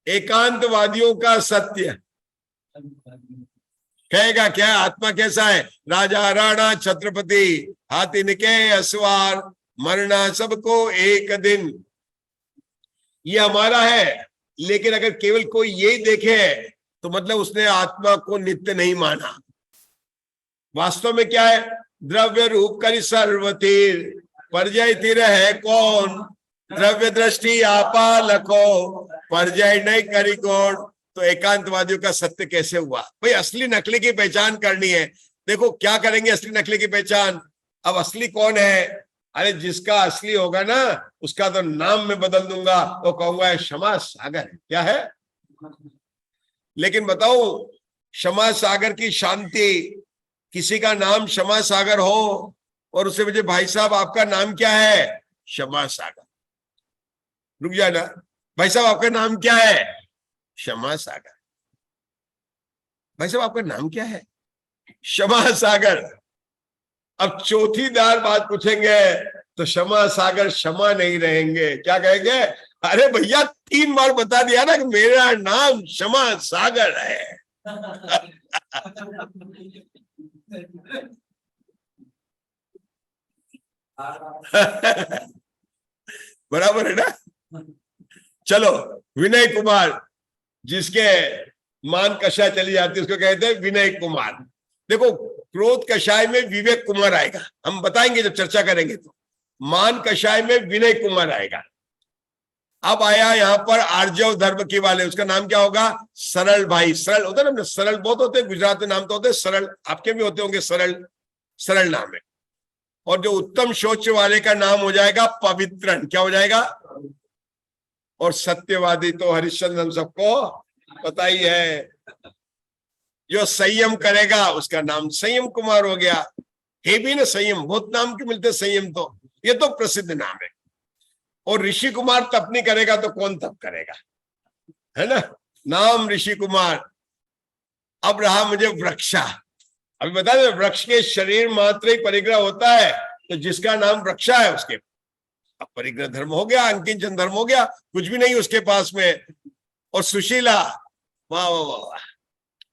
एकांतवादियों का सत्य कहेगा क्या, आत्मा कैसा है? राजा राणा छत्रपति, हाथी निके असवार, मरना सबको एक दिन, ये हमारा है। लेकिन अगर केवल कोई यही देखे तो मतलब उसने आत्मा को नित्य नहीं माना। वास्तव में क्या है? द्रव्य रूप करी सर्वतीर, परजय तीर है कौन? द्रव्य दृष्टि आपा लखो, परजय नहीं करी कौन। तो एकांतवादियों का सत्य कैसे हुआ? भाई असली नकली की पहचान करनी है। देखो क्या करेंगे असली नकली की पहचान? अब असली कौन है? अरे जिसका असली होगा ना, उसका तो नाम मैं बदल दूंगा, तो कहूंगा क्षमा सागर है। क्या है? लेकिन बताओ, क्षमा सागर की शांति, किसी का नाम क्षमा सागर हो और उससे मुझे, भाई साहब आपका नाम क्या है? क्षमा सागर। रुक जाना, भाई साहब आपका नाम क्या है? क्षमा सागर। भाई साहब आपका नाम क्या है? क्षमा सागर। अब चौथी दार बात पूछेंगे तो क्षमा सागर क्षमा नहीं रहेंगे। क्या कहेंगे? अरे भैया 3 बार बता दिया ना कि मेरा नाम क्षमा सागर है। बराबर है ना? चलो, विनय कुमार, जिसके मान कषाय चली जाती है उसको कहते हैं विनय कुमार। देखो, क्रोध कषाय में विवेक कुमार आएगा, हम बताएंगे जब चर्चा करेंगे। तो मान कषाय में विनय कुमार आएगा। अब आया यहाँ पर आर्जव धर्म के वाले, उसका नाम क्या होगा? सरल भाई। सरल होता है ना, सरल बहुत होते हैं, गुजरात में नाम तो होते हैं सरल, आपके भी होते होंगे सरल, सरल नाम है। और जो उत्तम शौच वाले का नाम हो जाएगा पवित्रन। क्या हो जाएगा? और सत्यवादी तो हरिश्चंद्र हम सबको पता ही है। जो संयम करेगा उसका नाम संयम कुमार हो गया। हे भी ना संयम, बहुत नाम के मिलते संयम, तो ये तो प्रसिद्ध नाम है। और ऋषि कुमार तप नहीं करेगा तो कौन तप करेगा, है ना? नाम ऋषि कुमार। अब रहा मुझे वृक्षा। अभी बता दें, वृक्ष के शरीर मात्र ही परिग्रह होता है, तो जिसका नाम वृक्षा है उसके अब परिग्रह धर्म हो गया, अंकिंचन धर्म हो गया, कुछ भी नहीं उसके पास में। और सुशीला, वाह वाह वाह।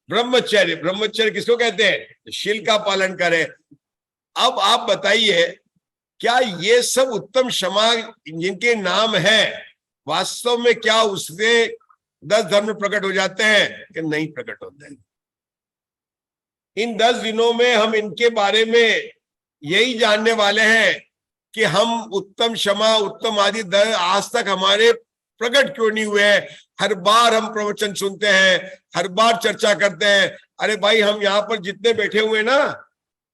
ब्रह्मचर्य, ब्रह्मचर्य किसको कहते हैं? शील का पालन करे। अब आप बताइए, क्या ये सब उत्तम क्षमा जिनके नाम है, वास्तव में क्या उससे 10 धर्म प्रकट हो जाते हैं कि नहीं प्रकट होते हैं? इन 10 दिनों में हम इनके बारे में यही जानने वाले हैं कि हम उत्तम क्षमा, उत्तम आदि आज तक हमारे प्रकट क्यों नहीं हुए। हर बार हम प्रवचन सुनते हैं, हर बार चर्चा करते हैं। अरे भाई, हम यहाँ पर जितने बैठे हुए ना,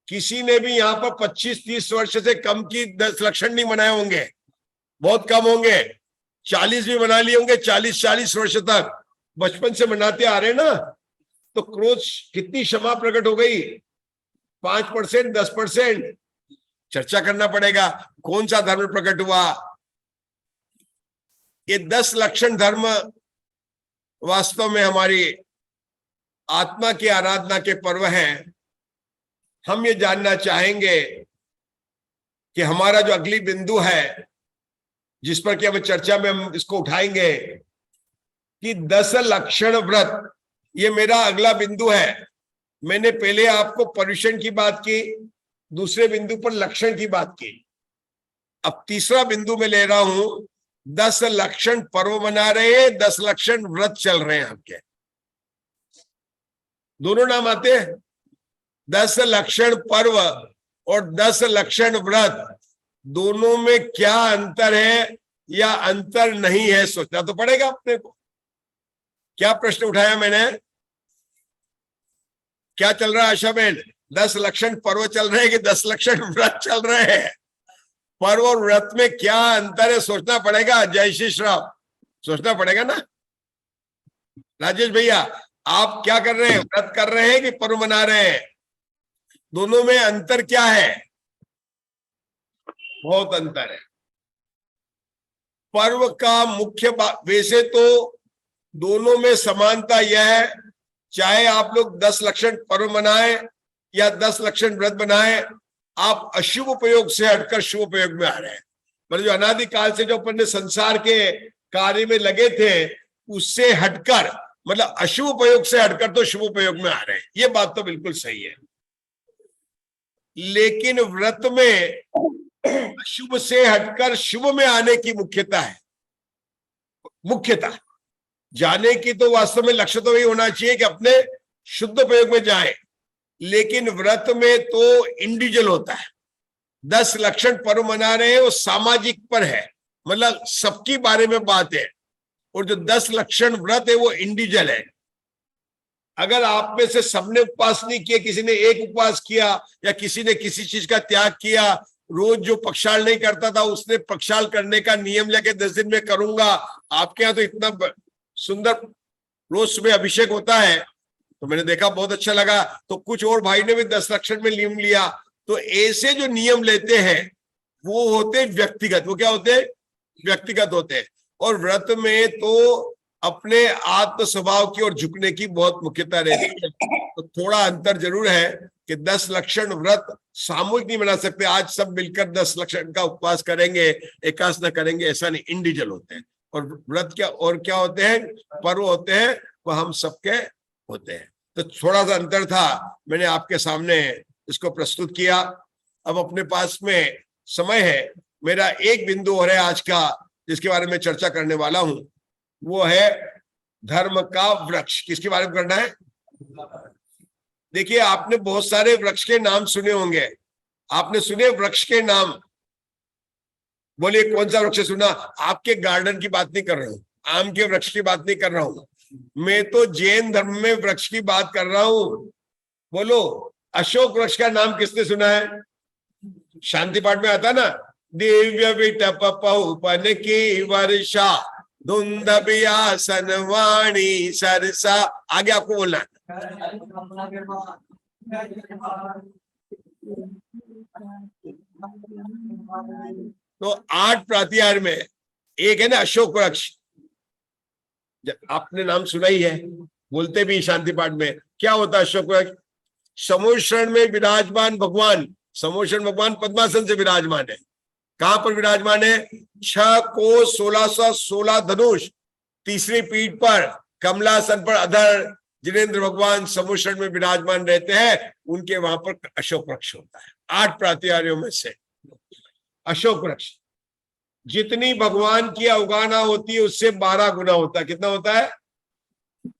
किसी ने भी यहाँ पर 25-30 वर्ष से कम की 10 लक्षण नहीं बनाए होंगे, बहुत कम होंगे। 40 भी बना लिए होंगे, 40 वर्ष तक बचपन से मनाते आ रहे ना। तो क्रोध कितनी क्षमा प्रकट हो गई? 5%, 10%। चर्चा करना पड़ेगा कौन सा धर्म प्रकट हुआ। ये 10 लक्षण धर्म वास्तव में हमारी आत्मा की आराधना के पर्व हैं। हम ये जानना चाहेंगे कि हमारा जो अगली बिंदु है, जिस पर कि हम चर्चा में हम इसको उठाएंगे, कि 10 लक्षण व्रत, ये मेरा अगला बिंदु है। मैंने पहले आपको पर्यूषण की बात की, दूसरे बिंदु पर लक्षण की बात की। अब तीसरा बिंदु में ले रहा हूं, 10 लक्षण पर्व मना रहे हैं, 10 लक्षण व्रत चल रहे हैं आपके। दोनों नाम आते हैं, 10 लक्षण पर्व और 10 लक्षण व्रत। दोनों में क्या अंतर है या अंतर नहीं है, सोचना तो पड़ेगा अपने को। क्या प्रश्न उठाया मैंने? क्या चल रहा है आशा बहन? 10 लक्षण पर्व चल रहे हैं कि 10 लक्षण व्रत चल रहे हैं? पर्व और व्रत में क्या अंतर है, सोचना पड़ेगा। जय श्री राम, सोचना पड़ेगा ना। राजेश भैया, आप क्या कर रहे हैं? व्रत कर रहे हैं कि पर्व मना रहे हैं? दोनों में अंतर क्या है? बहुत अंतर है। पर्व का मुख्य वैसे तो दोनों में समानता यह है, चाहे आप लोग 10 लक्षण पर्व मनाएं या 10 लक्षण व्रत बनाएं, आप अशुभ उपयोग से हटकर शुभ उपयोग में आ रहे हैं। मतलब जो अनादिकाल से जो अपन ने संसार के कार्य में लगे थे उससे हटकर, मतलब अशुभ उपयोग से हटकर तो शुभ उपयोग में आ रहे हैं, ये बात तो बिल्कुल सही है। लेकिन व्रत में अशुभ से हटकर शुभ में आने की मुख्यता है। मुख्यता जाने की तो वास्तव में लक्ष्य तो यही होना चाहिए कि अपने शुद्ध उपयोग में जाए, लेकिन व्रत में तो इंडिविजुअल होता है। 10 लक्षण पर्व मना रहे हैं वो सामाजिक पर है, मतलब सबके बारे में बात है, और जो 10 लक्षण व्रत है वो इंडिविजुअल है। अगर आप में से सबने उपवास नहीं किया, किसी ने एक उपवास किया या किसी ने किसी चीज का त्याग किया, रोज जो पक्षाल नहीं करता था उसने पक्षाल करने का नियम लेके 10 दिन में करूंगा। आपके यहाँ तो इतना सुंदर रोज सुबह अभिषेक होता है, तो मैंने देखा बहुत अच्छा लगा। तो कुछ और भाई ने भी 10 लक्षण में नियम लिया। तो ऐसे जो नियम लेते हैं वो होते व्यक्तिगत, वो क्या होते व्यक्तिगत होते हैं। और व्रत में तो अपने आत्म स्वभाव की ओर झुकने की बहुत मुख्यता रहती है। तो थोड़ा अंतर जरूर है कि 10 लक्षण व्रत सामूहिक नहीं बना सकते। आज सब मिलकर 10 लक्षण का उपवास करेंगे, एकादशी करेंगे, ऐसा नहीं, इंडिविजुअल होते हैं। और व्रत क्या होते हैं, पर्व होते हैं, वो हम सबके होते हैं। तो थोड़ा सा अंतर था, मैंने आपके सामने इसको प्रस्तुत किया। अब अपने पास में समय है, मेरा एक बिंदु और है आज का जिसके बारे में चर्चा करने वाला हूं, वो है धर्म का वृक्ष। किसके बारे में करना है? देखिए, आपने बहुत सारे वृक्ष के नाम सुने होंगे। आपने सुने वृक्ष के नाम? बोलिए कौन सा वृक्ष सुना? आपके गार्डन की बात नहीं कर रहा हूं, आम के वृक्ष की बात नहीं कर रहा हूं, मैं तो जैन धर्म में वृक्ष की बात कर रहा हूं। बोलो, अशोक वृक्ष का नाम किसने सुना है? शांति पाठ में आता ना, दिव्य विटप पहुपन की वर्षा धुंध बियासन वाणी सरसा। आगे आपको बोलना है। तो 8 प्रातिहार में एक है ना अशोक वृक्ष, आपने नाम सुना ही है, बोलते भी शांति पाठ में। क्या होता है अशोक वृक्ष? समोषण में विराजमान भगवान, समोषण भगवान पद्मासन से विराजमान है। कहां पर विराजमान है? 6 कोस 1616 धनुष, तीसरी पीठ पर कमलासन पर अधर जिनेन्द्र भगवान समोषण में विराजमान रहते हैं, उनके वहां पर अशोक वृक्ष होता है। 8 प्रातिहार्यों में से अशोक वृक्ष, जितनी भगवान की अवगाहना होती है उससे 12 गुना होता है। कितना होता है?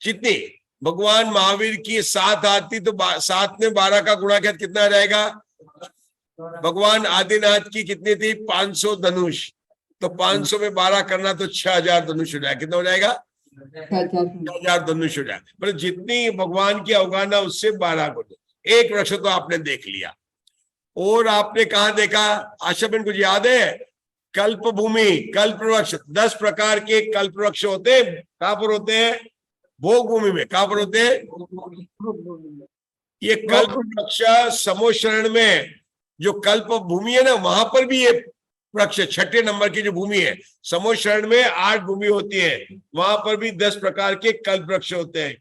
जितनी भगवान महावीर की 7 आती तो 7 में 12 का गुणा कितना आ जाएगा? भगवान आदिनाथ की कितनी थी? 500 धनुष, तो 500 में 12 करना तो 6000 धनुष हो जाएगा। कितना हो जाएगा? 6000 धनुष हो जाएगा। मतलब जितनी भगवान की अवगाहना उससे 12 गुना। एक वृक्ष तो आपने देख लिया। और आपने कहा देखा? आशा बहन कुछ याद है? कल्प भूमि, कल्प वृक्ष, 10 प्रकार के कल्प वृक्ष होते हैं। कहां पर होते हैं? भोग भूमि में। कहां पर होते हैं? ये कल्प वृक्ष समोशरण में जो कल्प भूमि है ना, वहां पर भी ये वृक्ष 6ठे नंबर की जो भूमि है। समोशरण में 8 भूमि होती है, वहां पर भी 10 प्रकार के कल्प वृक्ष होते हैं।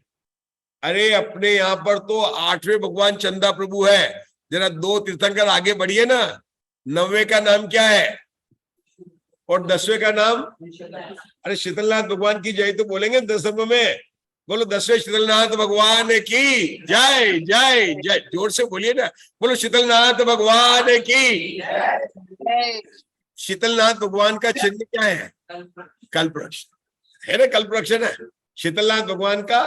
अरे अपने यहाँ पर तो 8वें भगवान चंदा प्रभु है। जरा 2 तीर्थंकर आगे बढ़िए ना। 9वें का नाम क्या है और 10वें का नाम? अरे शीतलनाथ भगवान की जय तो बोलेंगे 10 में। बोलो 10वें शीतलनाथ भगवान की जय जय जय। जोर से बोलिए ना, बोलो शीतलनाथ भगवान की। शीतलनाथ भगवान का चिन्ह क्या है? कल्प वृक्ष है ना, कल्प वृक्ष है ना, शीतलनाथ भगवान का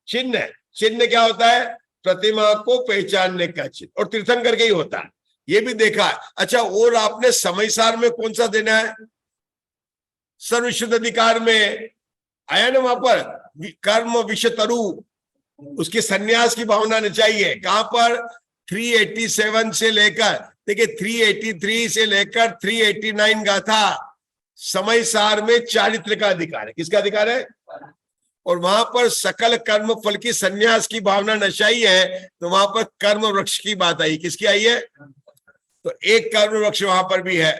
चिन्ह है। चिन्ह क्या होता है? प्रतिमा को पहचानने का चिन्ह, और तीर्थंकर के ही होता है, ये भी देखा है। अच्छा, और आपने समयसार में कौन सा देना है? सर्वशुद्ध अधिकार में आया ना, वहां पर कर्म विषतरु, उसके सन्यास की भावना न चाहिए। कहां पर? 387 से लेकर, देखिए 383 से लेकर 389 गाथा समयसार में चारित्र का अधिकार है। किसका अधिकार है? और वहां पर सकल कर्म फल की सन्यास की भावना नशाई है, तो वहां पर कर्म वृक्ष की बात आई। किसकी आई है? तो एक कर्म वृक्ष वहां पर भी है।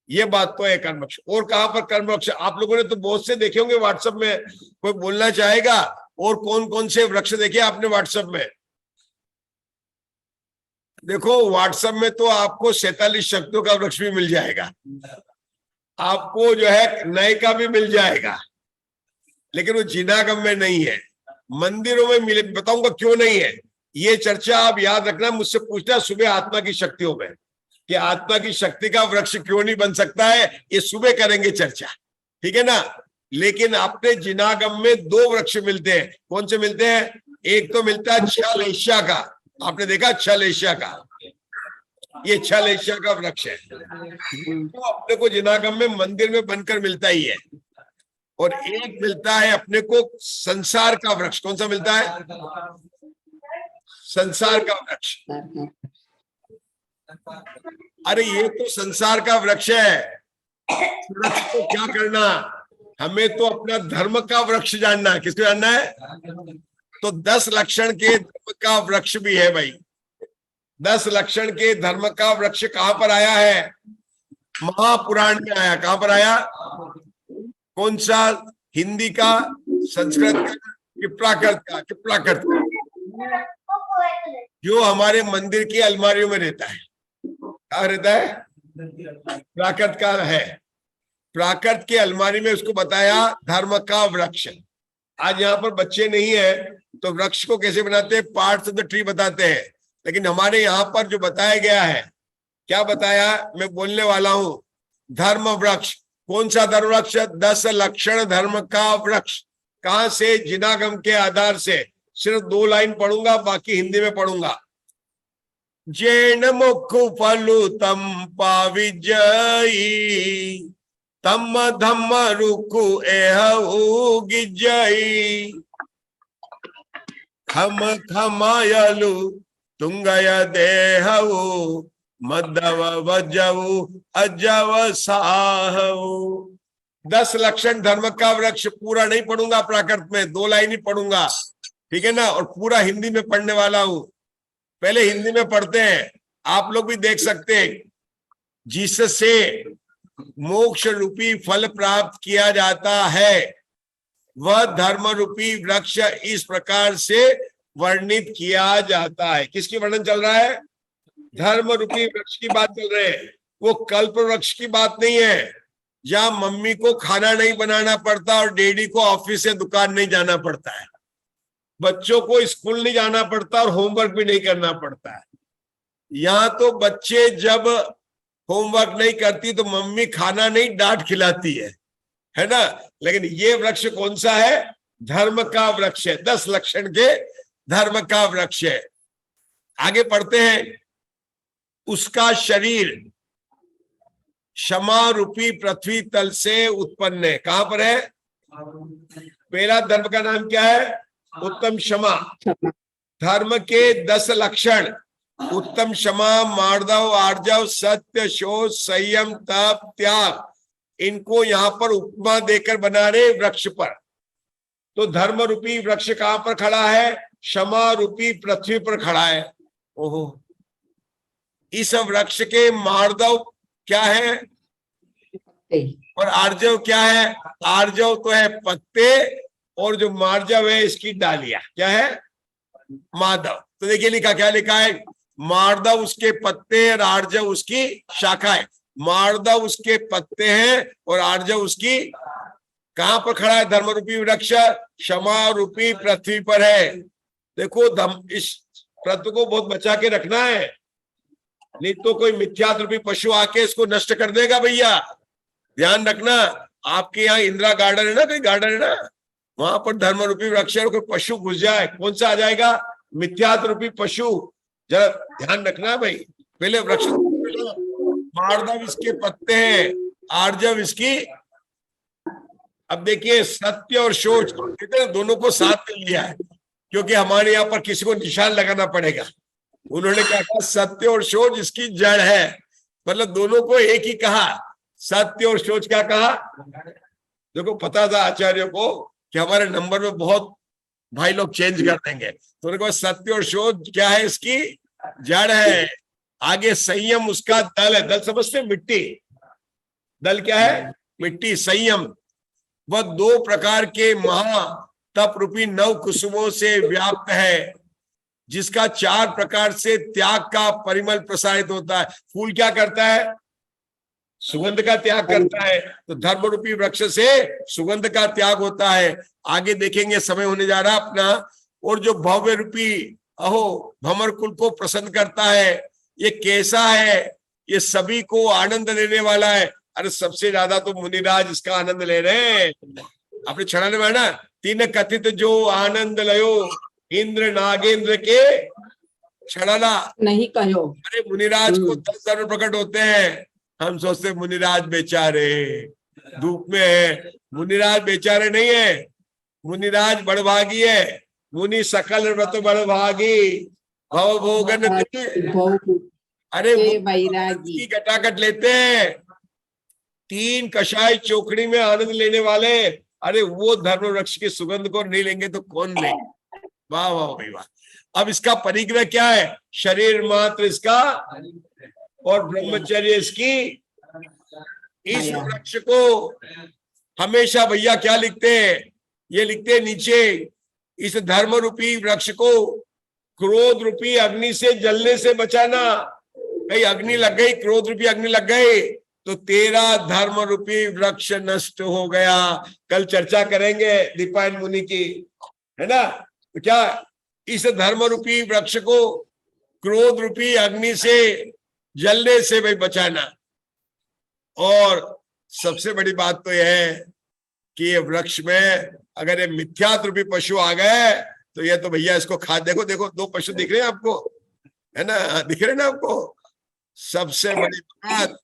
ये बात तो है कर्म वृक्ष। और कहां पर कर्म वृक्ष? आप लोगों ने तो बहुत से देखे होंगे व्हाट्सएप में, कोई बोलना चाहेगा? और कौन कौन से वृक्ष देखे आपने व्हाट्सएप में? देखो व्हाट्सएप में तो आपको 47 शक्तियों का वृक्ष भी मिल जाएगा, आपको जो है नए का भी मिल जाएगा, लेकिन वो जिनागम में नहीं है, मंदिरों में मिले। बताऊंगा क्यों नहीं है। ये चर्चा आप याद रखना, मुझसे पूछना सुबह आत्मा की शक्तियों में कि आत्मा की शक्ति का वृक्ष क्यों नहीं बन सकता है, ये सुबह करेंगे चर्चा, ठीक है ना। लेकिन अपने जिनागम में 2 वृक्ष मिलते हैं। कौन से मिलते हैं? एक तो मिलता है छल एशिया का, आपने देखा छल एशिया का, ये छल एशिया का वृक्ष है, तो अपने को जिनागम में मंदिर में बनकर मिलता ही है। और एक मिलता है अपने को संसार का वृक्ष। कौन सा मिलता है? संसार का वृक्ष। अरे ये तो संसार का वृक्ष है, वृक्ष को क्या करना, हमें तो अपना धर्म का वृक्ष जानना है। किसको जानना है? तो 10 लक्षण के धर्म का वृक्ष भी है भाई। 10 लक्षण के धर्म का वृक्ष कहां पर आया है? महापुराण में आया। कहां पर आया? कौन सा? हिंदी का, संस्कृत का कि प्राकृत का? कि प्राकृत का, जो हमारे मंदिर की अलमारियों में रहता है। क्या रहता है? प्राकृत का है। प्राकृत के अलमारी में उसको बताया धर्म का वृक्ष। आज यहाँ पर बच्चे नहीं है तो वृक्ष को कैसे बनाते हैं? पार्ट्स ऑफ द ट्री बताते हैं, लेकिन हमारे यहाँ पर जो बताया गया है, क्या बताया मैं बोलने वाला हूं? धर्म वृक्ष। कौन सा धर्म वृक्ष? 10 लक्षण धर्म का वृक्ष। कहां से? जिनागम के आधार से। सिर्फ 2 लाइन पढ़ूंगा, बाकी हिंदी में पढ़ूंगा। जैन मुखु फलु तम पाविजयी, तम धम्म रुकु एहु गिजयी, खम खमायलु तुंगय देहु, मदव वजऊ अजव साहु। 10 लक्षण धर्म का वृक्ष। पूरा नहीं पढ़ूंगा प्राकृत में, 2 लाइन ही पढ़ूंगा, ठीक है ना। और पूरा हिंदी में पढ़ने वाला हूं। पहले हिंदी में पढ़ते हैं, आप लोग भी देख सकते हैं। जिससे मोक्ष रूपी फल प्राप्त किया जाता है वह धर्म रूपी वृक्ष इस प्रकार से वर्णित किया जाता है। किसकी वर्णन चल रहा है? धर्म रूपी वृक्ष की बात चल रही है। वो कल्प वृक्ष की बात नहीं है, जहां मम्मी को खाना नहीं बनाना पड़ता और डैडी को ऑफिस से दुकान नहीं जाना पड़ता है, बच्चों को स्कूल नहीं जाना पड़ता और होमवर्क भी नहीं करना पड़ता है। यहाँ तो बच्चे जब होमवर्क नहीं करती तो मम्मी खाना नहीं डांट खिलाती है ना। लेकिन ये वृक्ष कौन सा है? धर्म का वृक्ष है। 10 लक्षण के धर्म का वृक्ष है। आगे पढ़ते हैं। उसका शरीर क्षमा रूपी पृथ्वी तल से उत्पन्न है। कहां पर है? पहला धर्म का नाम क्या है? उत्तम क्षमा। धर्म के 10 लक्षण उत्तम क्षमा, मार्दव, आर्जव, सत्य, शोध, संयम, तप, त्याग, इनको यहाँ पर उपमा देकर बना रहे वृक्ष पर। तो धर्म रूपी वृक्ष कहां पर खड़ा है? क्षमा रूपी पृथ्वी पर खड़ा है। ओहो, इस वृक्ष के मार्दव क्या है और आर्जव क्या है? आर्जव तो है पत्ते और जो मार्जव है इसकी डालियां। क्या है? माधव। तो देखिए लिखा, क्या लिखा है? मार्दव उसके पत्ते और आर्जव उसकी शाखा है। मार्दव उसके पत्ते हैं और आर्जव उसकी। कहां पर खड़ा है धर्म रूपी वृक्ष? क्षमा रूपी पृथ्वी पर है। देखो इस पृथ्वी को बहुत बचा के रखना है, नहीं तो कोई मिथ्यात्व रूपी पशु आके इसको नष्ट कर देगा भैया। ध्यान रखना। आपके यहाँ इंदिरा गार्डन है ना, कोई गार्डन है ना, वहां पर धर्म रूपी वृक्ष है, कोई पशु घुस जाए, कौन सा आ जाएगा? मिथ्यात्व रूपी पशु। जरा ध्यान रखना भाई। पहले वृक्ष, मार्दव इसके पत्ते हैं, आर्जव इसकी। अब देखिए सत्य और सोच दोनों को साथ में लिया है, क्योंकि हमारे यहाँ पर किसी को निशान लगाना पड़ेगा। उन्होंने क्या कहा? सत्य और सोच इसकी जड़ है, मतलब दोनों को एक ही कहा। सत्य और सोच क्या कहा? देखो पता था आचार्यों को कि हमारे नंबर में बहुत भाई लोग चेंज कर देंगे, तो उन्होंने कहा सत्य और सोच क्या है? इसकी जड़ है। आगे संयम उसका दल है। दल समझते? मिट्टी। दल क्या है? मिट्टी। संयम वह 2 प्रकार के महा तप रूपी 9 कुसुमों से व्याप्त है, जिसका 4 प्रकार से त्याग का परिमल प्रसारित होता है। फूल क्या करता है? सुगंध का त्याग करता है। तो धर्म रूपी वृक्ष से सुगंध का त्याग होता है। आगे देखेंगे, समय होने जा रहा अपना। और जो भव्य रूपी अहो भमर कुल को प्रसन्न करता है, ये कैसा है? ये सभी को आनंद देने वाला है। अरे सबसे ज्यादा तो मुनिराज इसका आनंद ले रहे हैं। अपने छड़ाने में ना, तीन कथित जो आनंद लयो इंद्र नागेंद्र के छड़ाना नहीं कहो। अरे मुनिराज को 10 धर्म प्रकट होते हैं। हम सोचते मुनिराज बेचारे धूप में है। मुनिराज बेचारे नहीं है, मुनिराज बड़भागी है। मुनि सकल व्रत बड़भागी भव भोगन अरे वैरागी की कटाकट लेते हैं। 3 कषाय चोखड़ी में आनंद लेने वाले, अरे वो धर्म वृक्ष की सुगंध को नहीं लेंगे तो कौन लेंगे? वाह वाह भाई वाह। अब इसका परिग्रह क्या है? शरीर मात्र इसका और ब्रह्मचर्य इसकी। इस वृक्ष को हमेशा भैया क्या लिखते हैं? ये लिखते हैं नीचे, इस धर्म रूपी वृक्ष को क्रोध रूपी अग्नि से जलने से बचाना। कहीं अग्नि लग गई, क्रोध रूपी अग्नि लग गई तो तेरा धर्म रूपी वृक्ष नष्ट हो गया। कल चर्चा करेंगे दीपायन मुनि की, है ना? तो क्या इस धर्म रूपी वृक्ष को क्रोध रूपी अग्नि से जलने से भाई बचाना। और सबसे बड़ी बात तो यह है कि ये वृक्ष में अगर ये मिथ्यात्व रूपी पशु आ गए तो ये तो भैया इसको खा। देखो देखो 2 पशु दिख रहे हैं आपको, है ना? दिख रहे हैं ना आपको? सबसे बड़ी बात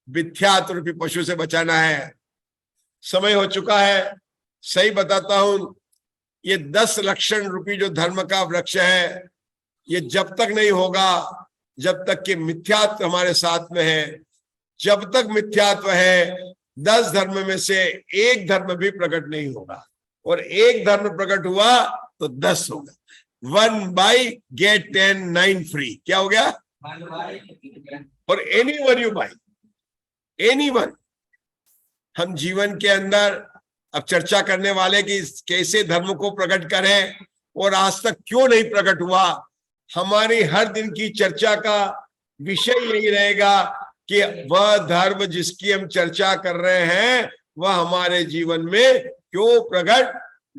मिथ्यात्व रूपी पशु से बचाना है। समय हो चुका है, सही बताता हूं। ये 10 लक्षण रूपी जो धर्म का वृक्ष है, ये जब तक नहीं होगा जब तक कि मिथ्यात्व हमारे साथ में है। जब तक मिथ्यात्व है 10 धर्म में से एक धर्म भी प्रकट नहीं होगा। और एक धर्म प्रकट हुआ तो 10 होगा। 1 बाई गेट 10 9 फ्री। क्या हो गया? और एनीवन यू बाई, एनीवन। हम जीवन के अंदर अब चर्चा करने वाले कि कैसे धर्म को प्रकट करें और आज तक क्यों नहीं प्रकट हुआ। हमारी हर दिन की चर्चा का विषय यही रहेगा कि वह धर्म जिसकी हम चर्चा कर रहे हैं वह हमारे जीवन में क्यों प्रकट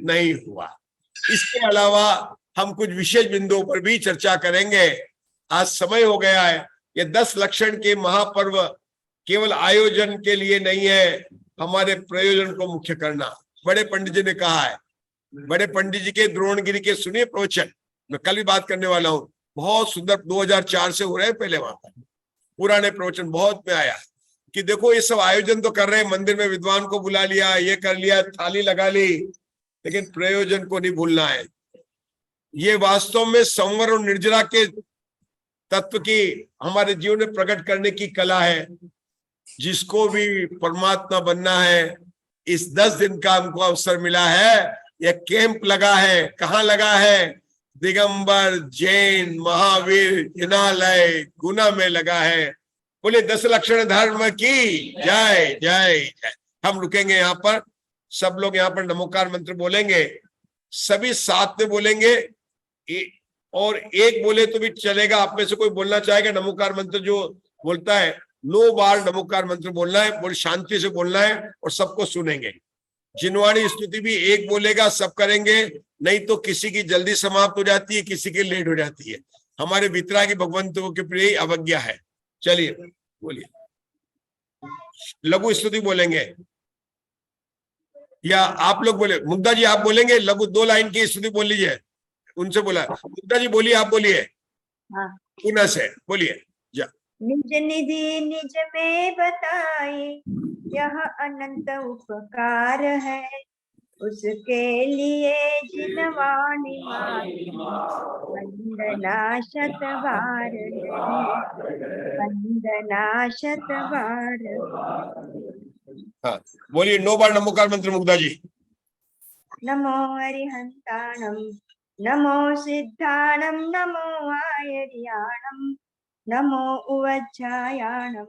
नहीं हुआ। इसके अलावा हम कुछ विशेष बिंदुओं पर भी चर्चा करेंगे। आज समय हो गया है। ये 10 लक्षण के महापर्व केवल आयोजन के लिए नहीं है, हमारे प्रयोजन को मुख्य करना। बड़े पंडित जी ने कहा है, बड़े पंडित जी के द्रोणगिरी के सुनिए प्रवचन, मैं कल भी बात करने वाला हूँ। बहुत सुंदर 2004 से हो रहे हैं पहले वहां पर पुराने प्रवचन बहुत में आया कि देखो ये सब आयोजन तो कर रहे हैं, मंदिर में विद्वान को बुला लिया, ये कर लिया, थाली लगा ली, लेकिन प्रयोजन को नहीं भूलना है। ये वास्तव में संवर और निर्जरा के तत्व की हमारे जीवन में प्रकट करने की कला है। जिसको भी परमात्मा बनना है, इस 10 दिन का हमको अवसर मिला है। यह कैंप लगा है, कहाँ लगा है? दिगंबर जैन महावीर जिनालय गुना में लगा है। बोले 10 लक्षण धर्म की जय जय जय। हम रुकेंगे यहाँ पर, सब लोग यहाँ पर नमोकार मंत्र बोलेंगे, सभी साथ में बोलेंगे और एक बोले तो भी चलेगा। आप में से कोई बोलना चाहेगा नमोकार मंत्र जो बोलता है 9 बार नमोकार मंत्र बोलना है, बोल शांति से बोलना है और सबको सुनेंगे। जिनवाणी स्तुति भी एक बोलेगा, सब करेंगे, नहीं तो किसी की जल्दी समाप्त हो जाती है, किसी की लेट हो जाती है। हमारे वितरागी भगवंतों के प्रिय अवज्ञा है। चलिए बोलिए, लघु स्तुति बोलेंगे या आप लोग बोले? मुग्धा जी आप बोलेंगे, लघु 2 लाइन की स्तुति बोल लीजिए, उनसे बोला। मुग्धा जी बोलिए, आप बोलिए। हाँ। पुनः से बोलिए। निज निधि निज में बताए, यह अनंत उपकार है, उसके लिए जिनवाणी वंदना शतबार वंदना शतबार। हाँ बोलिए 9 बार नमोकार मंत्र मुग्धा जी। नमो अरिहंताणम, नमो सिद्धाणम, नमो आयर्याणम, नमो उवज्जायाणम,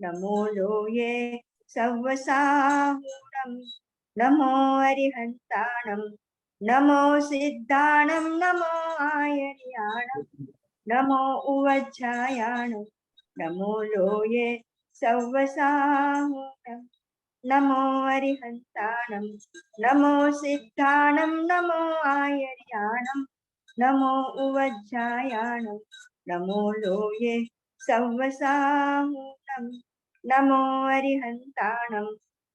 नमो लोये सव्वसाहूणं नमो अरिहन्ताणं नमो सिद्धाणं नमो आयर्याणं नमो उवज्झायाणं नमो लोये सव्वसाहूणं नमो अरिहन्ताणं नमो सिद्धाणं नमो आयर्याणं नमो उवज्झायाणं नमो लोये सव्वसाहूणं नमो अरिहन्ताणं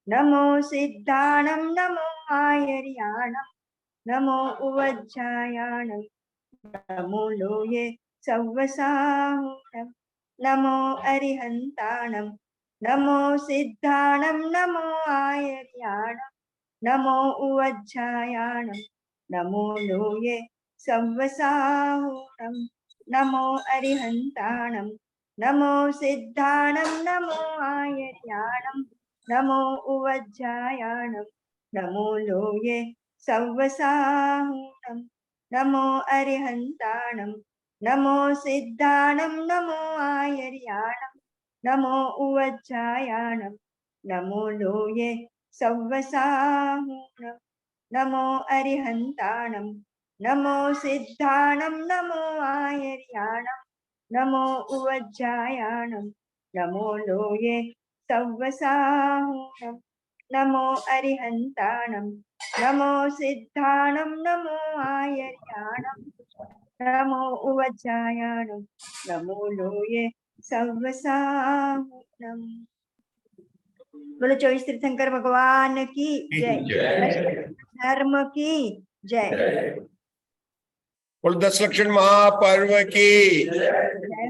नमो सिद्धाणं नमो आयर्याणं नमो उवज्झायाणं नमो लोये सव्वसाहूणं नमो अरिहन्ताणं नमो सिद्धाणं नमो आयर्याणं नमो उवज्झायाणं नमो लोये सव्वसाहूणं नमो अरिहन्ताणं नमो सिद्धाणं नमो आयर्याणं नमो उवज्झायाणं नमो लोये सव्वसाहूणं नमो अरिहन्ताणं नमो सिद्धाणं नमो आयर्याणं नमो उवज्झायाणं नमो लोये सव्वसाहूणं नमो अरिहन्ताणं नमो सिद्धाणं नमो आयर्याणं नमो उवज्झायाणं नमो लोये सव्वसाहूणं नमो अरिहन्ताणं नमो सिद्धाणं नमो आयर्याणं नमो उवज्झायाणं नमो लोये सव्वसाहूणं। बोलो 24 तीर्थंकर भगवान की जय, धर्म की जय। बोल 10 लक्षण महापर्व की जय।